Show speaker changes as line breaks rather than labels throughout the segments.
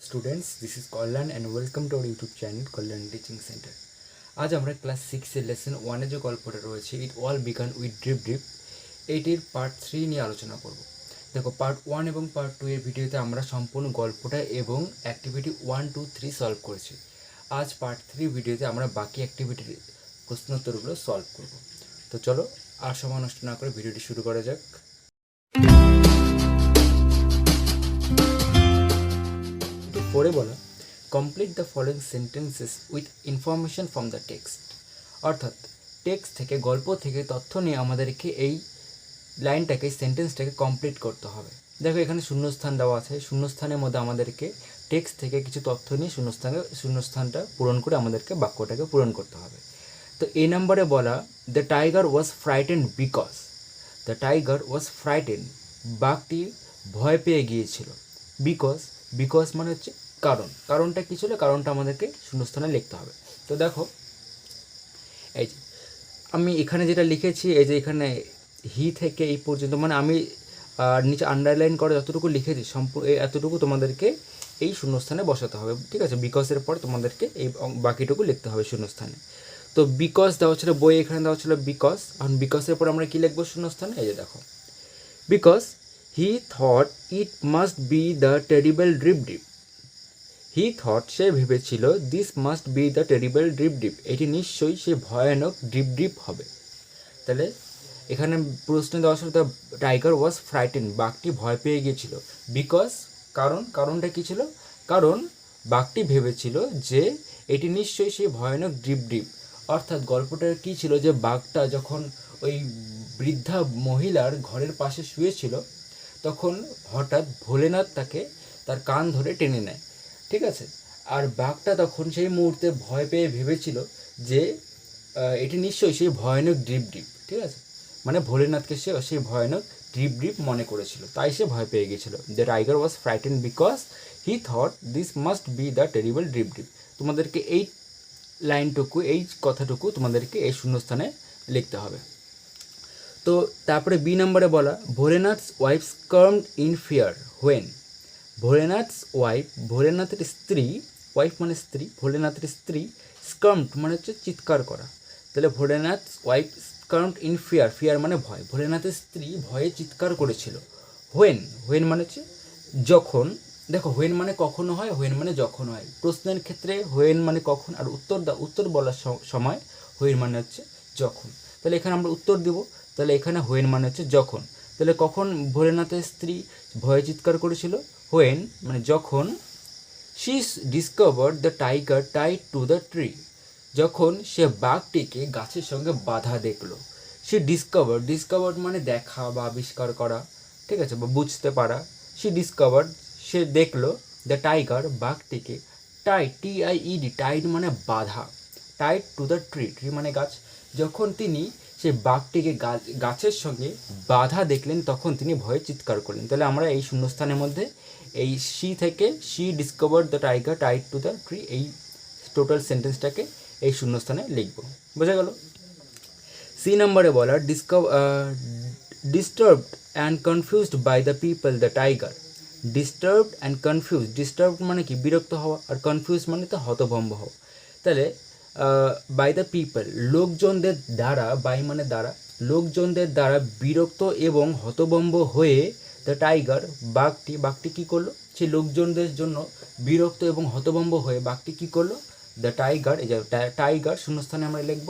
Students, this is Kalyan and welcome to our YouTube channel Kalyan teaching centre. আজ আমরা class 6-এর lesson 1-এ যে গল্পটা রয়েছে it all began with drip drip, এইটির part 3 নিয়ে আলোচনা করব। দেখো, পার্ট 1 এবং পার্ট 2 এর ভিডিওতে আমরা সম্পূর্ণ গল্পটা এবং অ্যাক্টিভিটি 1, 2, 3 সলভ করেছি। আজ পার্ট 3 ভিডিওতে আমরা বাকি অ্যাক্টিভিটির প্রশ্নোত্তরগুলো সলভ করব। তো চলো আর সময় নষ্ট না করে ভিডিওটি শুরু করা যাক। পরে বলা, complete the following sentences with information from the text, অর্থাৎ টেক্সট থেকে, গল্প থেকে তথ্য নিয়ে আমাদেরকে এই লাইনটাকে, সেন্টেন্সটাকে কমপ্লিট করতে হবে। দেখো, এখানে শূন্যস্থান দেওয়া আছে, শূন্যস্থানের মধ্যে আমাদেরকে টেক্সট থেকে কিছু তথ্য নিয়ে শূন্যস্থানটা পূরণ করে আমাদেরকে বাক্যটাকে পূরণ করতে হবে। তো এই নম্বরে বলা, the tiger was frightened because, the tiger was frightened, বাঘটি ভয় পেয়ে গিয়েছিল। বিকজ মানে হচ্ছে কারণ, কারণটা কী ছিল, কারণটা আমাদেরকে শূন্যস্থানে লিখতে হবে। তো দেখো, এই যে আমি এখানে যেটা লিখেছি, এই যে এখানে হি থেকে এই পর্যন্ত, মানে আমি নিচে আন্ডারলাইন করে যতটুকু লিখেছি সম্পূর্ণ এতটুকু তোমাদেরকে এই শূন্যস্থানে বসাতে হবে, ঠিক আছে। বিকজের পর তোমাদেরকে এই বাকিটুকু লিখতে হবে শূন্যস্থানে। তো বিকজ দেওয়া ছিল বই, এখানে দেওয়া ছিল বিকজ, এখন বিকজের পর আমরা কী লিখবো শূন্যস্থানে, এই যে দেখো, because he thought it must be the terrible drip dip, he thought, সে ভেবেছিল, this must be the terrible drip dip, এটি নিশ্চয়ই সে ভয়ানক ড্রিপ ডিপ হবে। তাহলে এখানে প্রশ্ন দেওয়া ছিল, দ্য টাইগার ওয়াজ ফ্রাইটেন, বাঘটি ভয় পেয়ে গিয়েছিল। বিকজ, কারণটা কী ছিল, কারণ বাঘটি ভেবেছিল যে এটি নিশ্চয়ই সেই ভয়ানক ড্রিপ ডিপ, অর্থাৎ গল্পটার কী ছিল, যে বাঘটা যখন ওই বৃদ্ধা মহিলার ঘরের পাশে শুয়েছিল, তখন হঠাৎ ভোলেনাথ তাকে তার কান ধরে টেনে নেয়, ঠিক আছে। আর বাঘটা তখন সেই মুহূর্তে ভয় পেয়ে ভেবেছিল যে এটি নিশ্চয়ই সেই ভয়ানক ড্রিপ ডিপ, ঠিক আছে, মানে ভোলেনাথকে সে সেই ভয়ানক ড্রিপ ডিপ মনে করেছিল, তাই সে ভয় পেয়ে গিয়েছিল। The tiger was frighten because he thought this must be the terrible drip deep. তোমাদেরকে এই লাইনটুকু, এই কথাটুকু তোমাদেরকে এই শূন্যস্থানে লিখতে হবে। তো তারপরে বি নম্বরে বলা, Bholenath's wife screamed in fear when, Bholenath's wife, ভোলেনাথের স্ত্রী, ওয়াইফ মানে স্ত্রী, ভোলেনাথের স্ত্রী, স্কার্মড মানে হচ্ছে চিৎকার করা। তাহলে Bholenath's wife screamed in fear, fear মানে ভয়, ভোলেনাথের স্ত্রী ভয়ে চিৎকার করেছিল। হোয়েন মানে হচ্ছে যখন। দেখো, হোয়েন মানে কখনো হয়, হোয়েন মানে যখন হয়। প্রশ্নের ক্ষেত্রে হোয়েন মানে কখন, আর উত্তর বলার সময় হোয়েন মানে হচ্ছে যখন। তাহলে এখানে আমরা উত্তর দেব, তাহলে এখানে হোয়েন মানে হচ্ছে যখন। তাহলে কখন ভোলেনাথের স্ত্রী ভয়ে চিৎকার করেছিল, হোয়েন মানে যখন, she discovered the tiger tied to the tree, যখন সে বাঘটিকে গাছের সঙ্গে বাঁধা দেখলো। সে ডিসকভার্ড মানে দেখা বা আবিষ্কার করা, ঠিক আছে, বা বুঝতে পারা। সে দেখলো, দ্য টাইগার বাঘটিকে, TIED, টাইড মানে বাঁধা, টাইড টু দ্য ট্রি মানে গাছ, যখন তিনি সেই বাঘটিকে গাছের সঙ্গে বাঁধা দেখলেন, তখন তিনি ভয়ে চিৎকার করলেন। তাহলে আমরা এই শূন্যস্থানের মধ্যে এই she discovered the tiger tied to the tree, এই টোটাল সেন্টেন্সটাকে এই শূন্যস্থানে লিখব। বোঝা গেল। সি নম্বরে বলা, disturbed and confused by the people the tiger, disturbed and confused, disturbed মানে কি, বিরক্ত হওয়া, আর কনফিউজ মানে তো হতভম্ব হওয়া। তাহলে বাই দ্য পিপল, লোকজনদের দ্বারা, বাই মানে দ্বারা, লোকজনদের দ্বারা বিরক্ত এবং হতভম্ব হয়ে, দ্য টাইগার, বাঘটি কী করলো, সেই লোকজনদের জন্য বিরক্ত এবং হতভম্ব হয়ে বাঘটি কী করলো, দ্য টাইগার, এই যে টাইগার শূন্যস্থানে আমরা লিখব,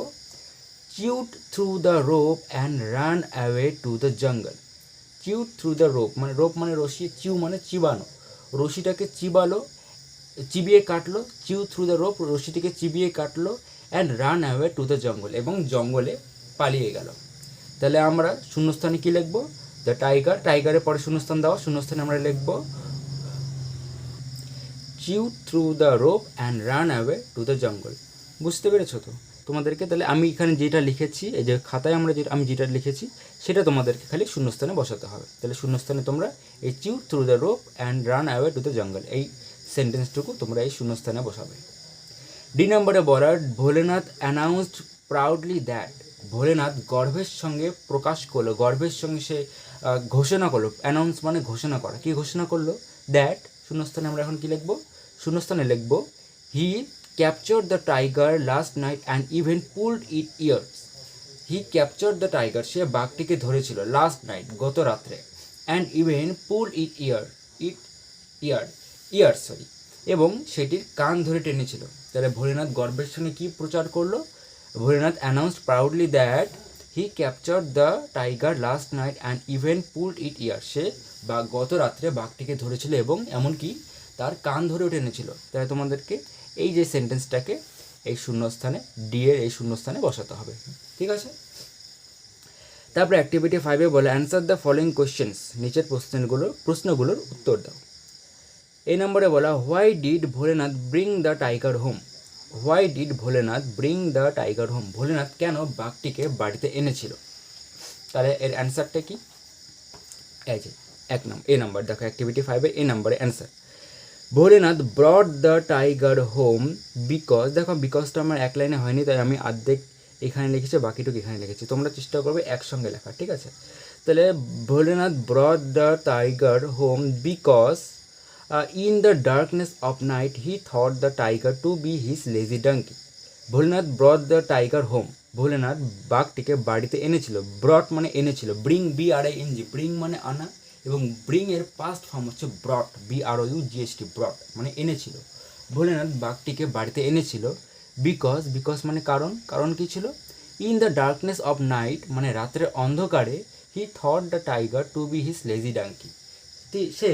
chewed through the rope and run away to the জঙ্গল। চিউড থ্রু দ্য রোপ মানে রশি, চিউ মানে চিবানো, রশিটাকে চিবিয়ে কাটলো, চিউ থ্রু দ্য রোপ, রশিটিকে চিবিয়ে কাটলো, and run away to the জঙ্গল, এবং জঙ্গলে পালিয়ে গেল। তাহলে আমরা শূন্যস্থানে কী লিখবো, দ্য টাইগারের পরে শূন্যস্থান দেওয়া, শূন্যস্থানে আমরা লিখব, chew through the rope and run away to the jungle. বুঝতে পেরেছো তো তোমাদেরকে? তাহলে আমি এখানে যেটা লিখেছি, এই যে খাতায় আমি যেটা লিখেছি সেটা তোমাদেরকে খালি শূন্যস্থানে বসাতে হবে। তাহলে শূন্যস্থানে তোমরা এই chew through the rope and run away to the jungle, এই সেন্টেন্সটুকু তোমরা এই শূন্যস্থানে বসাবে। ডি নম্বরে বলার, Bholenath announced proudly that, Bholenath গর্বের সঙ্গে প্রকাশ করলো, গর্বের সঙ্গে সে ঘোষণা করলো, অ্যানাউন্স মানে ঘোষণা করা, কি ঘোষণা করলো, দ্যাট, শূন্যস্থানে আমরা এখন কি লিখবো, শূন্যস্থানে লিখব he capture the tiger last night and even pulled it ears. He capture the tiger, সে বাঘটিকে ধরেছিল, লাস্ট নাইট গত রাত্রে, and even pulled it ear sorry, এবং সেটির কান ধরে টেনেছিল। তাহলে ভোলেনাথ গর্বের সঙ্গে কী প্রচার করলো? Bholenath announced proudly that he capture the tiger last night and even pulled it ear. সে গত রাত্রে বাঘটিকে ধরেছিল এবং এমনকি তার কান ধরেও টেনেছিল। তাহলে তোমাদেরকে এই যে সেন্টেন্সটাকে এই শূন্যস্থানে ডি এর এই শূন্যস্থানে বসাতে হবে, ঠিক আছে? তারপরে অ্যাক্টিভিটি 5-এ বলে অ্যান্সার দ্য ফলোয়িং কোশ্চেন্স, নিচের প্রশ্নগুলোর উত্তর দাও। এই নম্বরে বলা why did Bholenath bring the tiger home. Why did Bholenath bring the tiger home, Bholenath কেন বাঘটিকে বাড়িতে এনেছিল? তাহলে এর অ্যান্সারটা কি? এই যে এ নাম্বার দেখো, অ্যাক্টিভিটি 5-এর এ নাম্বারে answer. Bholenath brought the tiger home because, দেখো বিকজটা আমার এক লাইনে হয়নি, তাই আমি অর্ধেক এখানে লিখেছি, বাকিটুকু এখানে লিখেছি। তোমরা চেষ্টা করবে একসঙ্গে লেখা, ঠিক আছে? তাহলে Bholenath brought the tiger home because in the darkness of night he thought the tiger to be his lazy donkey. Bholenath brought the tiger home, Bholenath বাঘটিকে বাড়িতে এনেছিল। ব্রড মানে এনেছিল, ব্রিং BRING, ব্রিং মানে আনা, এবং ব্রিং এর পাস্ট ফর্ম হচ্ছে ব্রট, BROUGHT, ব্রট মানে এনেছিল। ভোলেনাথ বাঘটিকে বাড়িতে এনেছিল বিকজ মানে কারণ কি ছিল? In the darkness of night মানে রাত্রের অন্ধকারে, he thought the tiger to be his lazy donkey, সে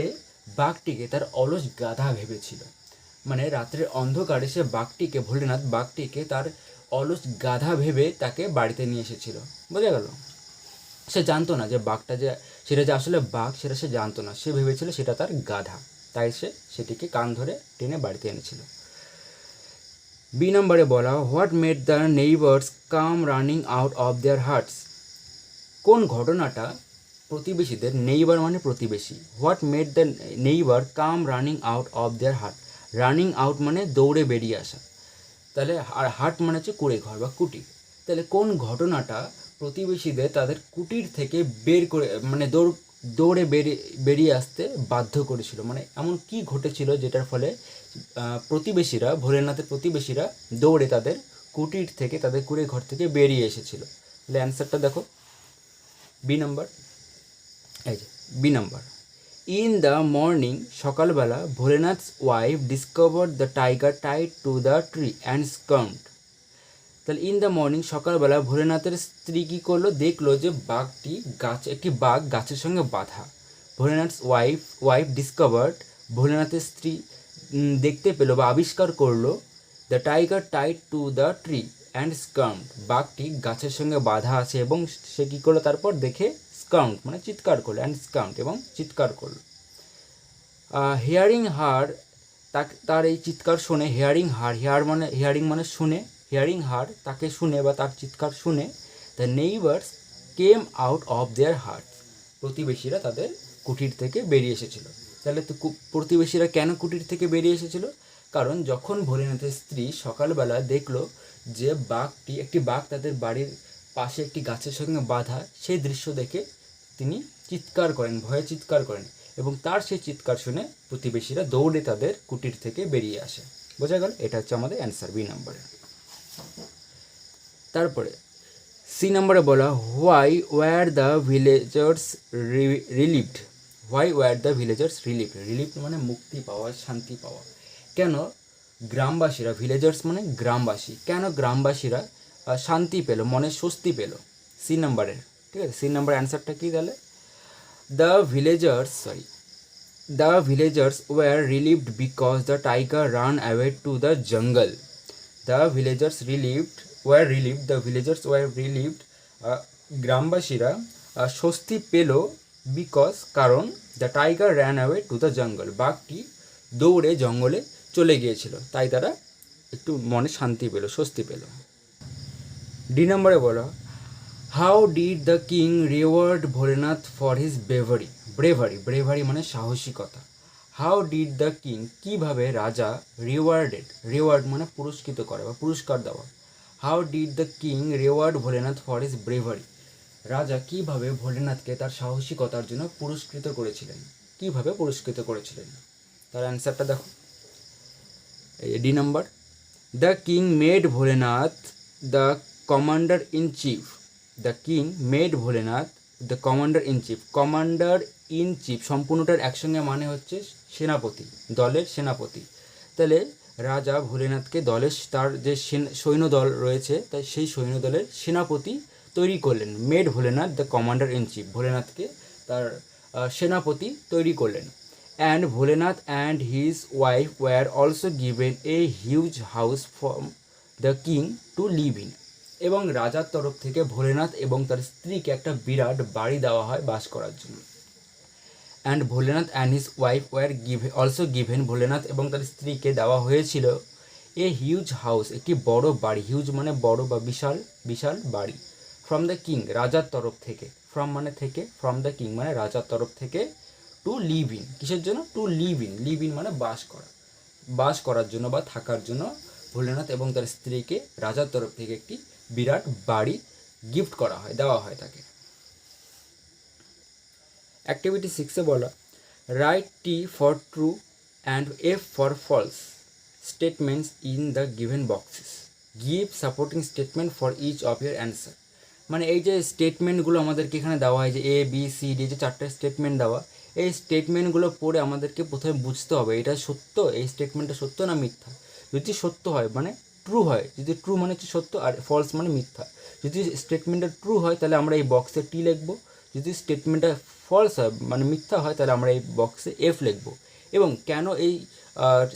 বাঘটিকে তার অলস গাধা ভেবেছিল। মানে রাত্রের অন্ধকারে সে ভোলেনাথ বাঘটিকে তার অলস গাধা ভেবে তাকে বাড়িতে নিয়ে এসেছিল। বোঝা গেল? সে জানতো না যে বাঘটা সেটা যে আসলে বাঘ সেটা সে জানতো না, সে ভেবেছিল সেটা তার গাধা, তাই সে সেটিকে কান ধরে টেনে বাড়িতে এনেছিল। বি নম্বরে বলা what made the neighbours come running out of their hearts. কোন ঘটনাটা প্রতিবেশীদের, নেইবার মানে প্রতিবেশী, what made the neighbour come running out of their heart. Running out মানে দৌড়ে বেরিয়ে আসা, তাহলে আর হার্ট মানে হচ্ছে কুঁড়ে ঘর বা কুটির। তাহলে কোন ঘটনাটা প্রতিবেশীদের তাদের কুটির থেকে বের করে মানে দৌড়ে বেরিয়ে আসতে বাধ্য করেছিল? মানে এমন কি ঘটেছিল যেটার ফলে ভোলেনাথের প্রতিবেশীরা দৌড়ে তাদের কুটির থেকে, তাদের কুঁড়ে ঘর থেকে বেরিয়ে এসেছিল? তাহলে অ্যান্সারটা দেখো, বি নাম্বার। এই যে B number. In the morning, সকালবেলা, Bholenath's wife discover the tiger tied to the tree and screamed. তাহলে ইন দ্য মর্নিং, সকালবেলা ভোলেনাথের স্ত্রী কী করলো? দেখলো যে একটি বাঘ গাছের সঙ্গে বাঁধা। ভোলেনাথস ওয়াইফ ডিসকভার্ড, ভোলেনাথের স্ত্রী দেখতে পেলো বা আবিষ্কার করলো the tiger tied to the tree and screamed, বাঘটি গাছের সঙ্গে বাঁধা আছে, এবং সে কী করলো? তারপর দেখে স্কাউন্ট মানে চিৎকার করলো, অ্যান্ড স্কাউন্ট এবং চিৎকার করলো। হিয়ারিং হার, তার এই চিৎকার শুনে, হিয়ারিং মানে শুনে, হিয়ারিং হার তাকে শুনে বা তার চিৎকার শুনে, the neighbours came out of their heart, প্রতিবেশীরা তাদের কুটির থেকে বেরিয়ে এসেছিল। তাহলে তো প্রতিবেশীরা কেন কুটির থেকে বেরিয়ে এসেছিল? কারণ যখন ভোলেনাথের স্ত্রী সকালবেলা দেখলো যে একটি বাঘ তাদের বাড়ির পাশে একটি গাছের সঙ্গে বাঁধা, সেই দৃশ্য দেখে তিনি চিৎকার করেন, ভয়ে চিৎকার করেন, এবং তার সেই চিৎকার শুনে প্রতিবেশীরা দৌড়ে তাদের কুটির থেকে বেরিয়ে আসে। বোঝা গেল? এটা হচ্ছে আমাদের অ্যান্সার, বি নম্বরে। তারপরে সি নম্বরে বলা why were the villagers relieved. Why were the villagers relieved, relieved মানে মুক্তি পাওয়া, শান্তি পাওয়া। কেন গ্রামবাসীরা, ভিলেজার্স মানে গ্রামবাসী, কেন গ্রামবাসীরা শান্তি পেল, মনে স্বস্তি পেল? সি নাম্বারের, ঠিক আছে? সি নাম্বার অ্যান্সারটা কী তাহলে? The villagers were relieved because the tiger run away to the jungle. The villagers were relieved, গ্রামবাসীরা স্বস্তি পেল বিকজ কারণ the tiger ran away to the jungle, বাঘটি দৌড়ে জঙ্গলে চলে গিয়েছিল, তাই তারা একটু মনে শান্তি পেল, স্বস্তি পেল। ডি নম্বরে বলো how did the king reward Bholenath for his bravery মানে সাহসিকতা। হাউ ডিড দ্য কিং, কীভাবে রাজা রিওয়ার্ড মানে পুরস্কৃত করা বা পুরস্কার দেওয়া। How did the king reward Bholenath for his bravery, রাজা কীভাবে ভোলেনাথকে তার সাহসিকতার জন্য পুরস্কৃত করেছিলেন? তার অ্যান্সারটা দেখো, D number, the king made Bholenath the commander in chief. The king made Bholenath the commander in chief. Commander in chief সম্পূর্ণটার একসঙ্গে মানে হচ্ছে সেনাপতি, দলের সেনাপতি। তাহলে রাজা ভোলেনাথকে দলের তার যে সৈন্যদল রয়েছে তাই সেই সৈন্যদলের সেনাপতি তৈরি করলেন। Made Bholenath the commander in chief, ভোলেনাথকে তার সেনাপতি তৈরি করলেন। And Bholenath and his wife were also given a huge house from the king to live in. এবং রাজার তরফ থেকে ভোলেনাথ এবং তার স্ত্রীকে একটা বিরাট বাড়ি দেওয়া হয় বাস করার জন্য। And Bholenath and his wife were also given, Bholenath এবং তার স্ত্রীকে দেওয়া হয়েছিল এ হিউজ হাউস, একটি বড় বাড়ি। হিউজ মানে বড় বা বিশাল, বিশাল বাড়ি। ফ্রম দ্য কিং, রাজার তরফ থেকে। ফ্রম মানে থেকে, ফ্রম দ্য কিং মানে রাজার তরফ থেকে। টু লিভ ইন, কিসের জন্য? To live in. Live in মানে বাস করা, বাস করার জন্য বা থাকার জন্য ভোলেনাথ এবং তার স্ত্রীকে রাজার তরফ থেকে একটি বিরাট বাড়ি গিফট করা হয়, দেওয়া হয় তাকে। অ্যাক্টিভিটি 6-এ বলা, write T for true and F for false statements in the given boxes. Give supporting statement for each of your answer. মানে এই যে স্টেটমেন্টগুলো আমাদেরকে এখানে দেওয়া হয়, যে এ বি সি ডি, যে 4টে স্টেটমেন্ট দেওয়া, এই স্টেটমেন্টগুলো পড়ে আমাদেরকে প্রথমে বুঝতে হবে এটা সত্য, এই স্টেটমেন্টটা সত্য না মিথ্যা। যদি সত্য হয় মানে ট্রু হয়, যদি ট্রু মানে হচ্ছে সত্য, আর ফলস মানে মিথ্যা। যদি স্টেটমেন্টটা ট্রু হয় তাহলে আমরা এই বক্সে টি লিখবো, যদি স্টেটমেন্টটা ফলস হয় মানে মিথ্যা হয় তাহলে আমরা এই বক্সে এফ লিখবো। এবং কেন এই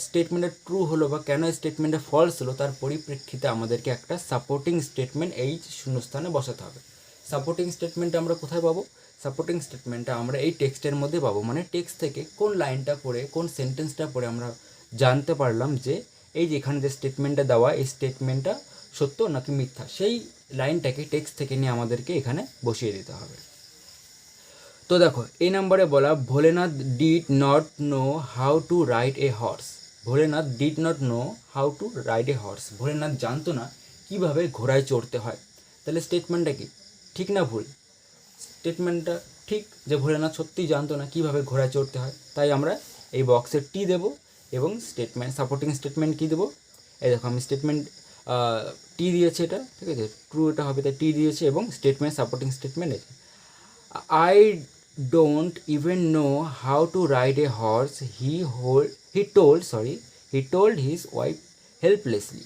স্টেটমেন্টটা ট্রু হলো বা কেন এই স্টেটমেন্টটা ফলস হলো তার পরিপ্রেক্ষিতে আমাদেরকে একটা সাপোর্টিং স্টেটমেন্ট এই শূন্যস্থানে বসাতে হবে। সাপোর্টিং স্টেটমেন্টটা আমরা কোথায় পাবো? সাপোর্টিং স্টেটমেন্টটা আমরা এই টেক্সটের মধ্যে পাবো। মানে টেক্সট থেকে কোন লাইনটা পড়ে, কোন সেন্টেন্সটা পড়ে আমরা জানতে পারলাম যে এই যে এখানে যে স্টেটমেন্টটা দেওয়া, এই স্টেটমেন্টটা সত্য নাকি মিথ্যা, সেই লাইনটাকে টেক্সট থেকে নিয়ে আমাদেরকে এখানে বসিয়ে দিতে হবে। তো দেখো এই নম্বরে বলা, Bholenath did not know how to ride a horse. Bholenath did not know how to ride a horse. Bholenath জানতো না কীভাবে ঘোড়ায় চড়তে হয়। তাহলে স্টেটমেন্টটা কি, ঠিক না ভুল? স্টেটমেন্টটা ঠিক, যে ভোলেনাথ সত্যিই জানতো না কীভাবে ঘোড়ায় চড়তে হয়। তাই আমরা এই বক্সে টি দেবো এবং স্টেটমেন্ট, সাপোর্টিং স্টেটমেন্ট কী দেবো? এই দেখো আমি স্টেটমেন্ট টি দিয়েছি, এটা ঠিক আছে, ট্রু এটা হবে, তাই টি দিয়েছি এবং স্টেটমেন্ট, সাপোর্টিং স্টেটমেন্ট আছে। I don't even know how to ride a horse, he told his wife helplessly.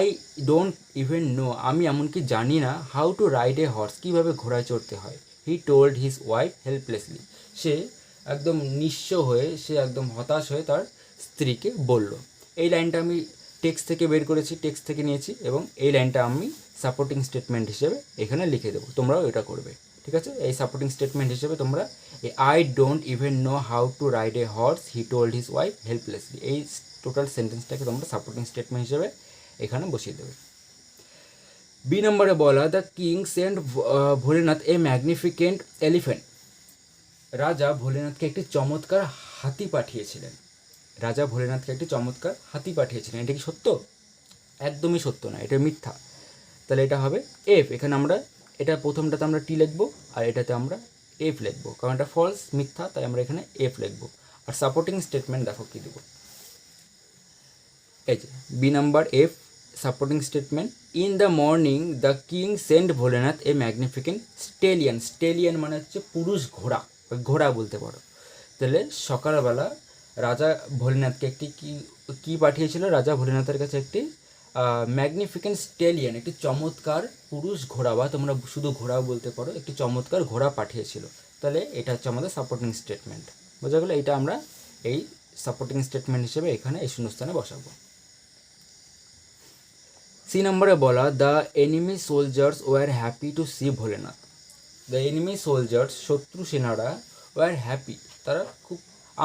I don't even know, আমি এমনকি জানি না, how to ride a horse, কীভাবে ঘোড়ায় চড়তে হয়। He told his wife helplessly, সে একদম নিঃস্ব হয়ে, সে একদম হতাশ হয়ে তার স্ত্রীকে বলল। এই লাইনটা আমি টেক্সট থেকে বের করেছি, টেক্সট থেকে নিয়েছি এবং এই লাইনটা আমি সাপোর্টিং স্টেটমেন্ট হিসেবে এখানে লিখে দেবো, তোমরাও এটা করবে। ঠিক আছে, এই সাপোর্টিং স্টেটমেন্ট হিসেবে তোমরা এই I don't even know how to ride a horse, he told his wife helplessly, এই টোটাল সেন্টেন্সটাকে তোমরা সাপোর্টিং স্টেটমেন্ট হিসেবে এখানে বসিয়ে দেবে। বি নম্বরে বলা, the king send Bholenath a magnificent elephant. রাজা ভোলেনাথকে একটি চমৎকার হাতি পাঠিয়েছিলেন। রাজা ভোলেনাথকে একটি চমৎকার হাতি পাঠিয়েছিলেন। এটা কি সত্য? একদমই সত্য না, এটা মিথ্যা। তাহলে এটা হবে এফ। এখানে আমরা এটা প্রথমটাতে আমরা টি লিখবো আর এটাতে আমরা এফ লিখবো, কারণ এটা ফলস, মিথ্যা, তাই আমরা এখানে এফ লিখবো। আর সাপোর্টিং স্টেটমেন্ট দেখো কী দেবো, এই যে B number F, supporting statement. In the morning the king send Bholenath a magnificent stallion. Stallion মানে হচ্ছে পুরুষ ঘোড়া, ঘোড়া বলতে পারো। তাহলে সকালবেলা রাজা ভোলেনাথকে একটি কী পাঠিয়েছিল? রাজা ভোলেনাথের কাছে একটি ম্যাগনিফিকেন্ট স্টেলিয়ান, একটি চমৎকার পুরুষ ঘোড়া, বা তোমরা শুধু ঘোড়াও বলতে পারো, একটি চমৎকার ঘোড়া পাঠিয়েছিল। তাহলে এটা হচ্ছে আমাদের সাপোর্টিং স্টেটমেন্ট, বোঝা গেলো? এটা আমরা এই সাপোর্টিং স্টেটমেন্ট হিসেবে এখানে এই শূন্যস্থানে বসাবো। সি নম্বরে বলা, the enemy soldiers were happy to see Bholenath. The enemy soldiers, শত্রু সেনারা, ওয়ার হ্যাপি, তারা খুব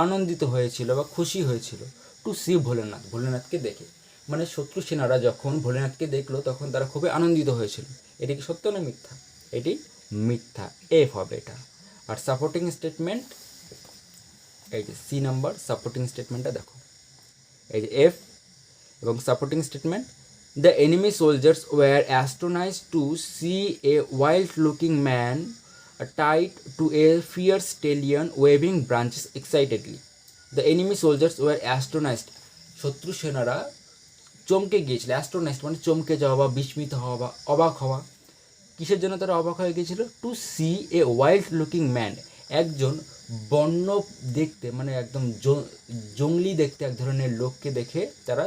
আনন্দিত হয়েছিল বা খুশি হয়েছিল, টু সি ভোলেনাথ, ভোলেনাথকে দেখে। মানে শত্রু সেনারা যখন ভোলেনাথকে দেখলো তখন তারা খুবই আনন্দিত হয়েছিল। এটি কি সত্য না মিথ্যা? এটি মিথ্যা, এফ হবে এটা। আর সাপোর্টিং স্টেটমেন্ট, এই যে সি নাম্বার সাপোর্টিং স্টেটমেন্টটা দেখো, এই যে এফ এবং supporting statement. The enemy soldiers were astonished to see a wild looking man tied to a fierce stallion waving branches excitedly. The enemy soldiers were astonished. শত্রু সেনারা চমকে গিয়েছিল। অ্যাস্ট্রোনাইজড মানে চমকে যাওয়া বা বিস্মিত হওয়া বা অবাক হওয়া। কিসের জন্য তারা অবাক হয়ে গিয়েছিল? To see a wild looking man, একজন বন্য দেখতে মানে একদম জঙ্গলি দেখতে এক ধরনের লোককে দেখে তারা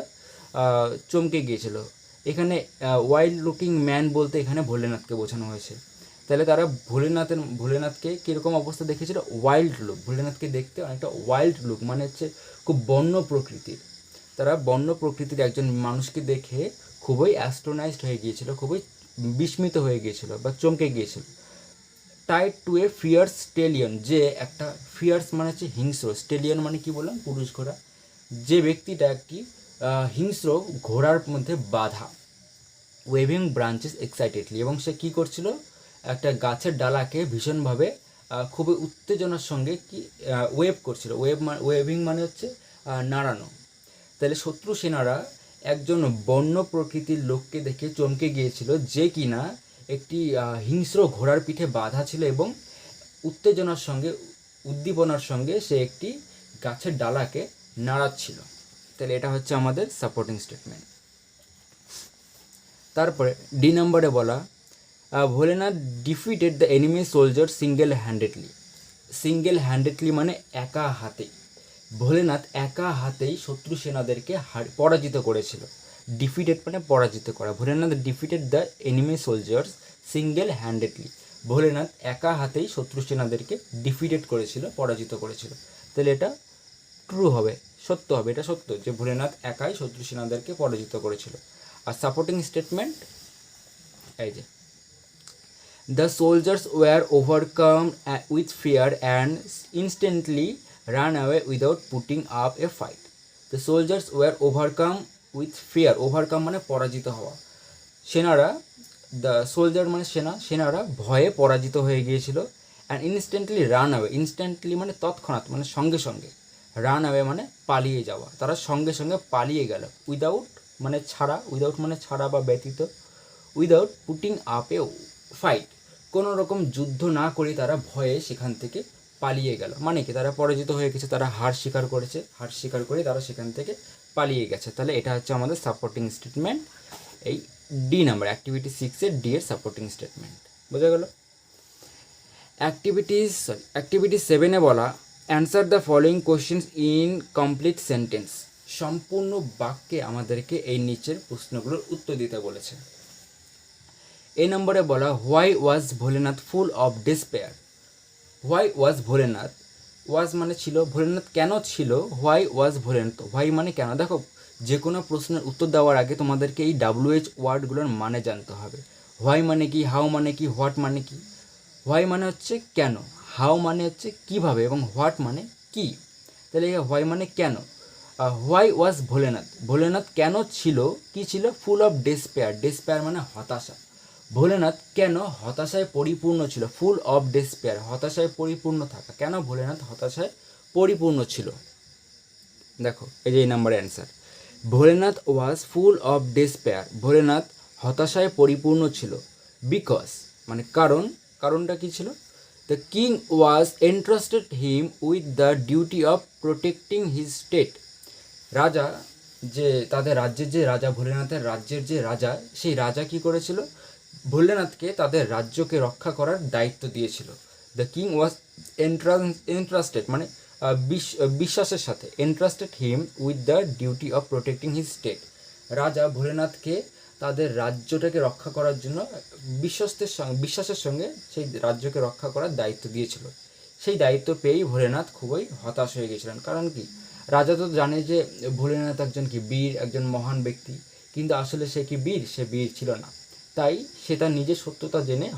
চমকে গিয়েছিল। এখানে ওয়াইল্ড লুকিং ম্যান বলতে এখানে ভোলেনাথকে বোঝানো হয়েছে। তাহলে তারা ভোলেনাথকে কীরকম অবস্থা দেখেছিল? Wild look. ভোলেনাথকে দেখতে অনেকটা ওয়াইল্ড লুক মানে হচ্ছে খুব বন্য প্রকৃতির। তারা বন্য প্রকৃতির একজন মানুষকে দেখে খুবই অ্যাস্ট্রোনাইজড হয়ে গিয়েছিল, খুবই বিস্মিত হয়ে গিয়েছিল বা চমকে গিয়েছিল। টাইড টু এ ফিয়ার্স স্টেলিয়ন, যে একটা ফিয়ার্স মানে হচ্ছে হিংস্র, স্টেলিয়ন মানে কি বললাম? পুরুষ ঘোড়া। যে ব্যক্তিটা একটি হিংস্র ঘোড়ার মধ্যে বাঁধা। ওয়েভিং ব্রাঞ্চেস এক্সাইটেডলি, এবং সে কী করছিল? একটা গাছের ডালাকে ভীষণভাবে খুবই উত্তেজনার সঙ্গে কি ওয়েভ করছিল। ওয়েভিং মানে হচ্ছে নাড়ানো। তাহলে শত্রু সেনারা একজন বন্য প্রকৃতির লোককে দেখে চমকে গিয়েছিল, যে কিনা একটি হিংস্র ঘোড়ার পিঠে বাঁধা ছিল এবং উত্তেজনার সঙ্গে উদ্দীপনার সঙ্গে সে একটি গাছের ডালাকে নাড়াচ্ছিল। তাহলে এটা হচ্ছে আমাদের সাপোর্টিং স্টেটমেন্ট। তারপরে ডি নম্বরে বলা, Bholenath defeated the enemy soldier single handedly মানে একা হাতেই। ভোলেনাথ একা হাতেই শত্রু সেনাদেরকে পরাজিত করেছিল। ডিফিটেড মানে পরাজিত করা। Bholenath defeated the enemy soldiers single handedly. Bholenath একা হাতেই শত্রু সেনাদেরকে ডিফিটেড করেছিল, পরাজিত করেছিল। তাহলে এটা ট্রু হবে, সত্য হবে। এটা সত্য যে ভোলেনাথ একাই শত্রু সেনাদেরকে পরাজিত করেছিল। আর সাপোর্টিং স্টেটমেন্ট এই যে, the soldiers were overcome with fear and instantly run away without putting up a fight. The soldiers were overcome with fear, overcome মানে পরাজিত হওয়া। সেনারা, দ্য সোলজার মানে সেনারা ভয়ে পরাজিত হয়ে গিয়েছিল। And instantly run away, instantly মানে তৎক্ষণাৎ মানে সঙ্গে সঙ্গে, রান অ্যাওয়ে মানে পালিয়ে যাওয়া, তারা সঙ্গে সঙ্গে পালিয়ে গেল। উইদাউট মানে ছাড়া, উইদাউট মানে ছাড়া বা ব্যতীত। Without putting up a fight, কোনো রকম যুদ্ধ না করে তারা ভয়ে সেখান থেকে পালিয়ে গেল। মানে কি? তারা পরাজিত হয়ে গেছে, তারা হার স্বীকার করেছে, হার স্বীকার করে তারা সেখান থেকে পালিয়ে গেছে। তাহলে এটা হচ্ছে আমাদের সাপোর্টিং স্টেটমেন্ট, এই ডি নাম্বার, অ্যাক্টিভিটি 6-এর ডি এর সাপোর্টিং স্টেটমেন্ট। বোঝা গেল? অ্যাক্টিভিটি 7-এ বলা, answer the following questions in complete sentence. সম্পূর্ণ বাক্যে আমাদেরকে এই নিচের প্রশ্নগুলোর উত্তর দিতে বলেছে। এই নম্বরে বলা, why was Bholenath full of despair. Why was Bholenath, was মানে ছিল, ভোলেনাথ কেন ছিল? হোয়াই ওয়াজ ভোলেনাথ, হোয়াই মানে কেন। দেখো, যে কোনো প্রশ্নের উত্তর দেওয়ার আগে তোমাদেরকে এই WH ওয়ার্ডগুলোর মানে জানতে হবে। হোয়াই মানে কি, হাউ মানে কি, হোয়াট মানে কি। হোয়াই মানে হচ্ছে কেন, হাউ মানে হচ্ছে কিভাবে, এবং হোয়াট মানে কি। তাহলে হোয়াই মানে কেন। হোয়াই ওয়াজ ভোলেনাথ, ভোলেনাথ কেন ছিল, কি ছিল? ফুল অফ ডেসপেয়ার, ডেসপেয়ার মানে হতাশা। ভোলেনাথ কেন হতাশায় পরিপূর্ণ ছিল? ফুল অফ ডেসপেয়ার, হতাশায় পরিপূর্ণ থাকা। কেন ভোলেনাথ হতাশায় পরিপূর্ণ ছিল? দেখো, এই যে এই নাম্বারের answer. Bholenath was full of despair, Bholenath হতাশায় পরিপূর্ণ ছিল। বিকজ মানে কারণ, কারণটা কী ছিল? The king was entrusted him with the duty of protecting his state. রাজা, যে তাদের রাজ্যের যে রাজা, ভোলেনাথের রাজ্যের যে রাজা, সেই রাজা কি করেছিল? ভোলেনাথকে তাদের রাজ্যকে রক্ষা করার দায়িত্ব দিয়েছিল। দ্য কিং ওয়াজ এন্ট্রাস্টেড মানে বিশ্বাসের সাথে, entrusted him with the duty of protecting his state. রাজা ভোলেনাথকে তাদের রাজ্যটাকে রক্ষা করার জন্য বিশ্বাসের সঙ্গে সেই রাজ্যকে রক্ষা করার দায়িত্ব দিয়েছিল। সেই দায়িত্ব পেয়েই ভোলেনাথ খুবই হতাশ হয়ে গেছিলেন। কারণ কি? রাজা তো জানে যে ভোলেনাথ একজন কি বীর, একজন মহান ব্যক্তি, কিন্তু আসলে সে কি বীর? সে বীর ছিল না। তাই সে তার নিজের সত্যতা জেনে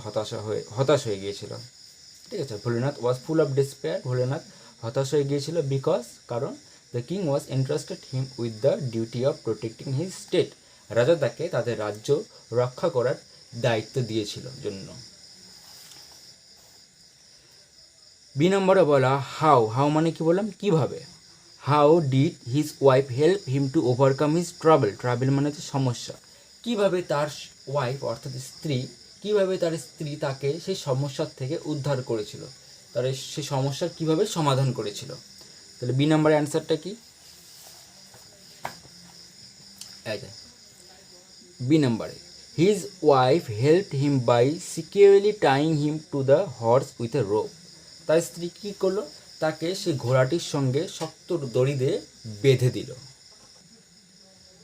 হতাশ হয়ে গিয়েছিল। ঠিক আছে? ভোলেনাথ ওয়াজ ফুল অফ ডেসপেয়ার, ভোলেনাথ হতাশ হয়ে গিয়েছিল। বিকজ কারণ the king was entrusted him with the duty of protecting his state, রাজা তাকে তাদের রাজ্য রক্ষা করার দায়িত্ব দিয়েছিল জন্য। বি নম্বরে বলা, হাউ, হাউ মানে কি বললাম? কিভাবে। How did his wife help him to overcome his travel, travel মানে হচ্ছে সমস্যা। কিভাবে তার ওয়াইফ অর্থাৎ স্ত্রী, কিভাবে তার স্ত্রী তাকে সেই সমস্যার থেকে উদ্ধার করেছিল, তার সেই সমস্যার কিভাবে সমাধান করেছিল। তাহলে বি নম্বরের অ্যান্সারটা কি? এই যে বি নাম্বারে, his wife helped him by securely tying him to the horse with a rope. তার স্ত্রী কী করলো, তাকে সেই ঘোড়াটির সঙ্গে শক্ত দড়ি দিয়ে বেঁধে দিল।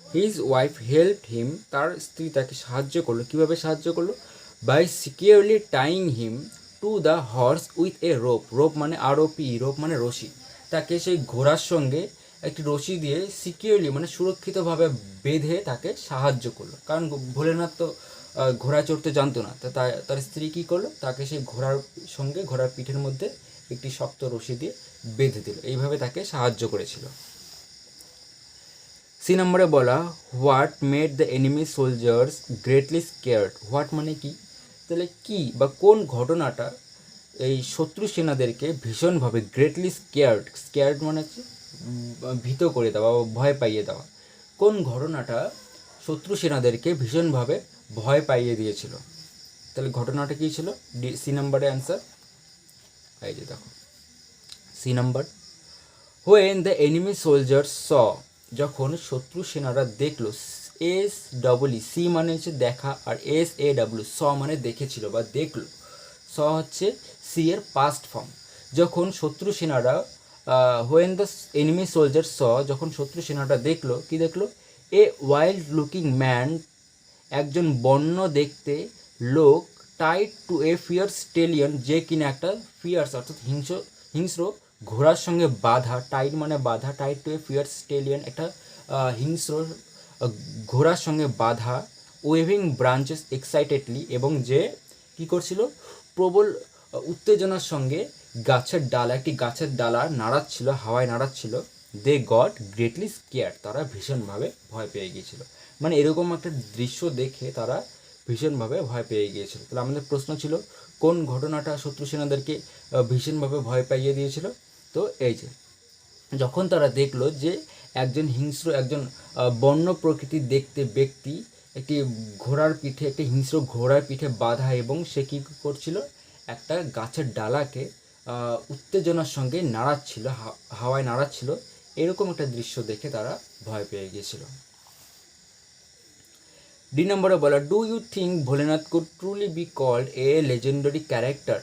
হিজ ওয়াইফ হেল্পড হিম, তার স্ত্রী তাকে সাহায্য করলো। কীভাবে সাহায্য করলো? By securely tying him to the horse with a rope. Rope মানে ROP, রোপ মানে রশি। তাকে সেই ঘোড়ার সঙ্গে একটি রশি দিয়ে সিকিউরলি মানে সুরক্ষিতভাবে বেঁধে তাকে সাহায্য করলো। কারণ ভোলেনাথ তো ঘোড়া চড়তে জানতো না, তো তার স্ত্রী কী করলো, তাকে সেই ঘোড়ার সঙ্গে ঘোড়ার পিঠের মধ্যে একটি শক্ত রশি দিয়ে বেঁধে দিল। এইভাবে তাকে সাহায্য করেছিল। সি নম্বরে বলা, what made the enemy soldiers greatly scared. What মানে কি, তাহলে কি বা কোন ঘটনাটা এই শত্রু সেনাদেরকে ভীষণভাবে গ্রেটলি স্কেয়ার্ড, স্কেয়ার্ড মানে হচ্ছে ভীত করে দেওয়া বা ভয় পাইয়ে দেওয়া, কোন ঘটনাটা শত্রু সেনাদেরকে ভীষণভাবে ভয় পাইয়ে দিয়েছিল। তাহলে ঘটনাটা কী ছিল? সি নম্বরে অ্যান্সার। এই যে দেখো C number, when the enemy soldiers saw, যখন শত্রু সেনারা দেখলো। SEE মানে হচ্ছে দেখা, আর SAW স মানে দেখেছিল বা দেখলো। স হচ্ছে সি এর পাস্ট ফর্ম। যখন শত্রু সেনারা হোয়েন দ্য এনিমি সোলজার স, যখন শত্রু সেনারা দেখলো, কি দেখলো? এ ওয়াইল্ড লুকিং ম্যান, একজন বন্য দেখতে লোক, টাইড টু এ ফিয়ার্স স্টেলিয়ন, যে কিনা একটা ফিয়ার্স অর্থাৎ হিংস্র ঘোড়ার সঙ্গে বাঁধা। টাইড মানে বাঁধা, টাইড টু এ ফিয়ার্স স্টেলিয়ন একটা হিংস্র ঘোড়ার সঙ্গে বাঁধা। ওয়েভিং ব্রাঞ্চেস এক্সাইটেডলি, এবং যে কী করছিল, প্রবল উত্তেজনার সঙ্গে গাছের ডালা, একটি গাছের ডালা নাড়াচ্ছিল, হাওয়ায় নাড়াচ্ছিল। দে গট গ্রেটলি স্কেয়ার্ড, তারা ভীষণভাবে ভয় পেয়ে গিয়েছিল। মানে এরকম একটা দৃশ্য দেখে তারা ভীষণভাবে ভয় পেয়ে গিয়েছিল। তাহলে আমাদের প্রশ্ন ছিল, কোন ঘটনাটা শত্রু সেনাদেরকে ভীষণভাবে ভয় পাইয়ে দিয়েছিল? তো এই যে যখন তারা দেখলো যে একজন হিংস্র, একজন বন্য প্রকৃতির দেখতে ব্যক্তি একটি ঘোড়ার পিঠে, একটি হিংস্র ঘোড়ার পিঠে বাঁধা, এবং সে কী করছিল, একটা গাছের ডালাকে উত্তেজনার সঙ্গে নাড়াচ্ছিল, হাওয়ায় নাড়াচ্ছিল। এরকম একটা দৃশ্য দেখে তারা ভয় পেয়ে গিয়েছিল। ডি নম্বরে বলা, do you think Bholenath could truly be called a legendary character.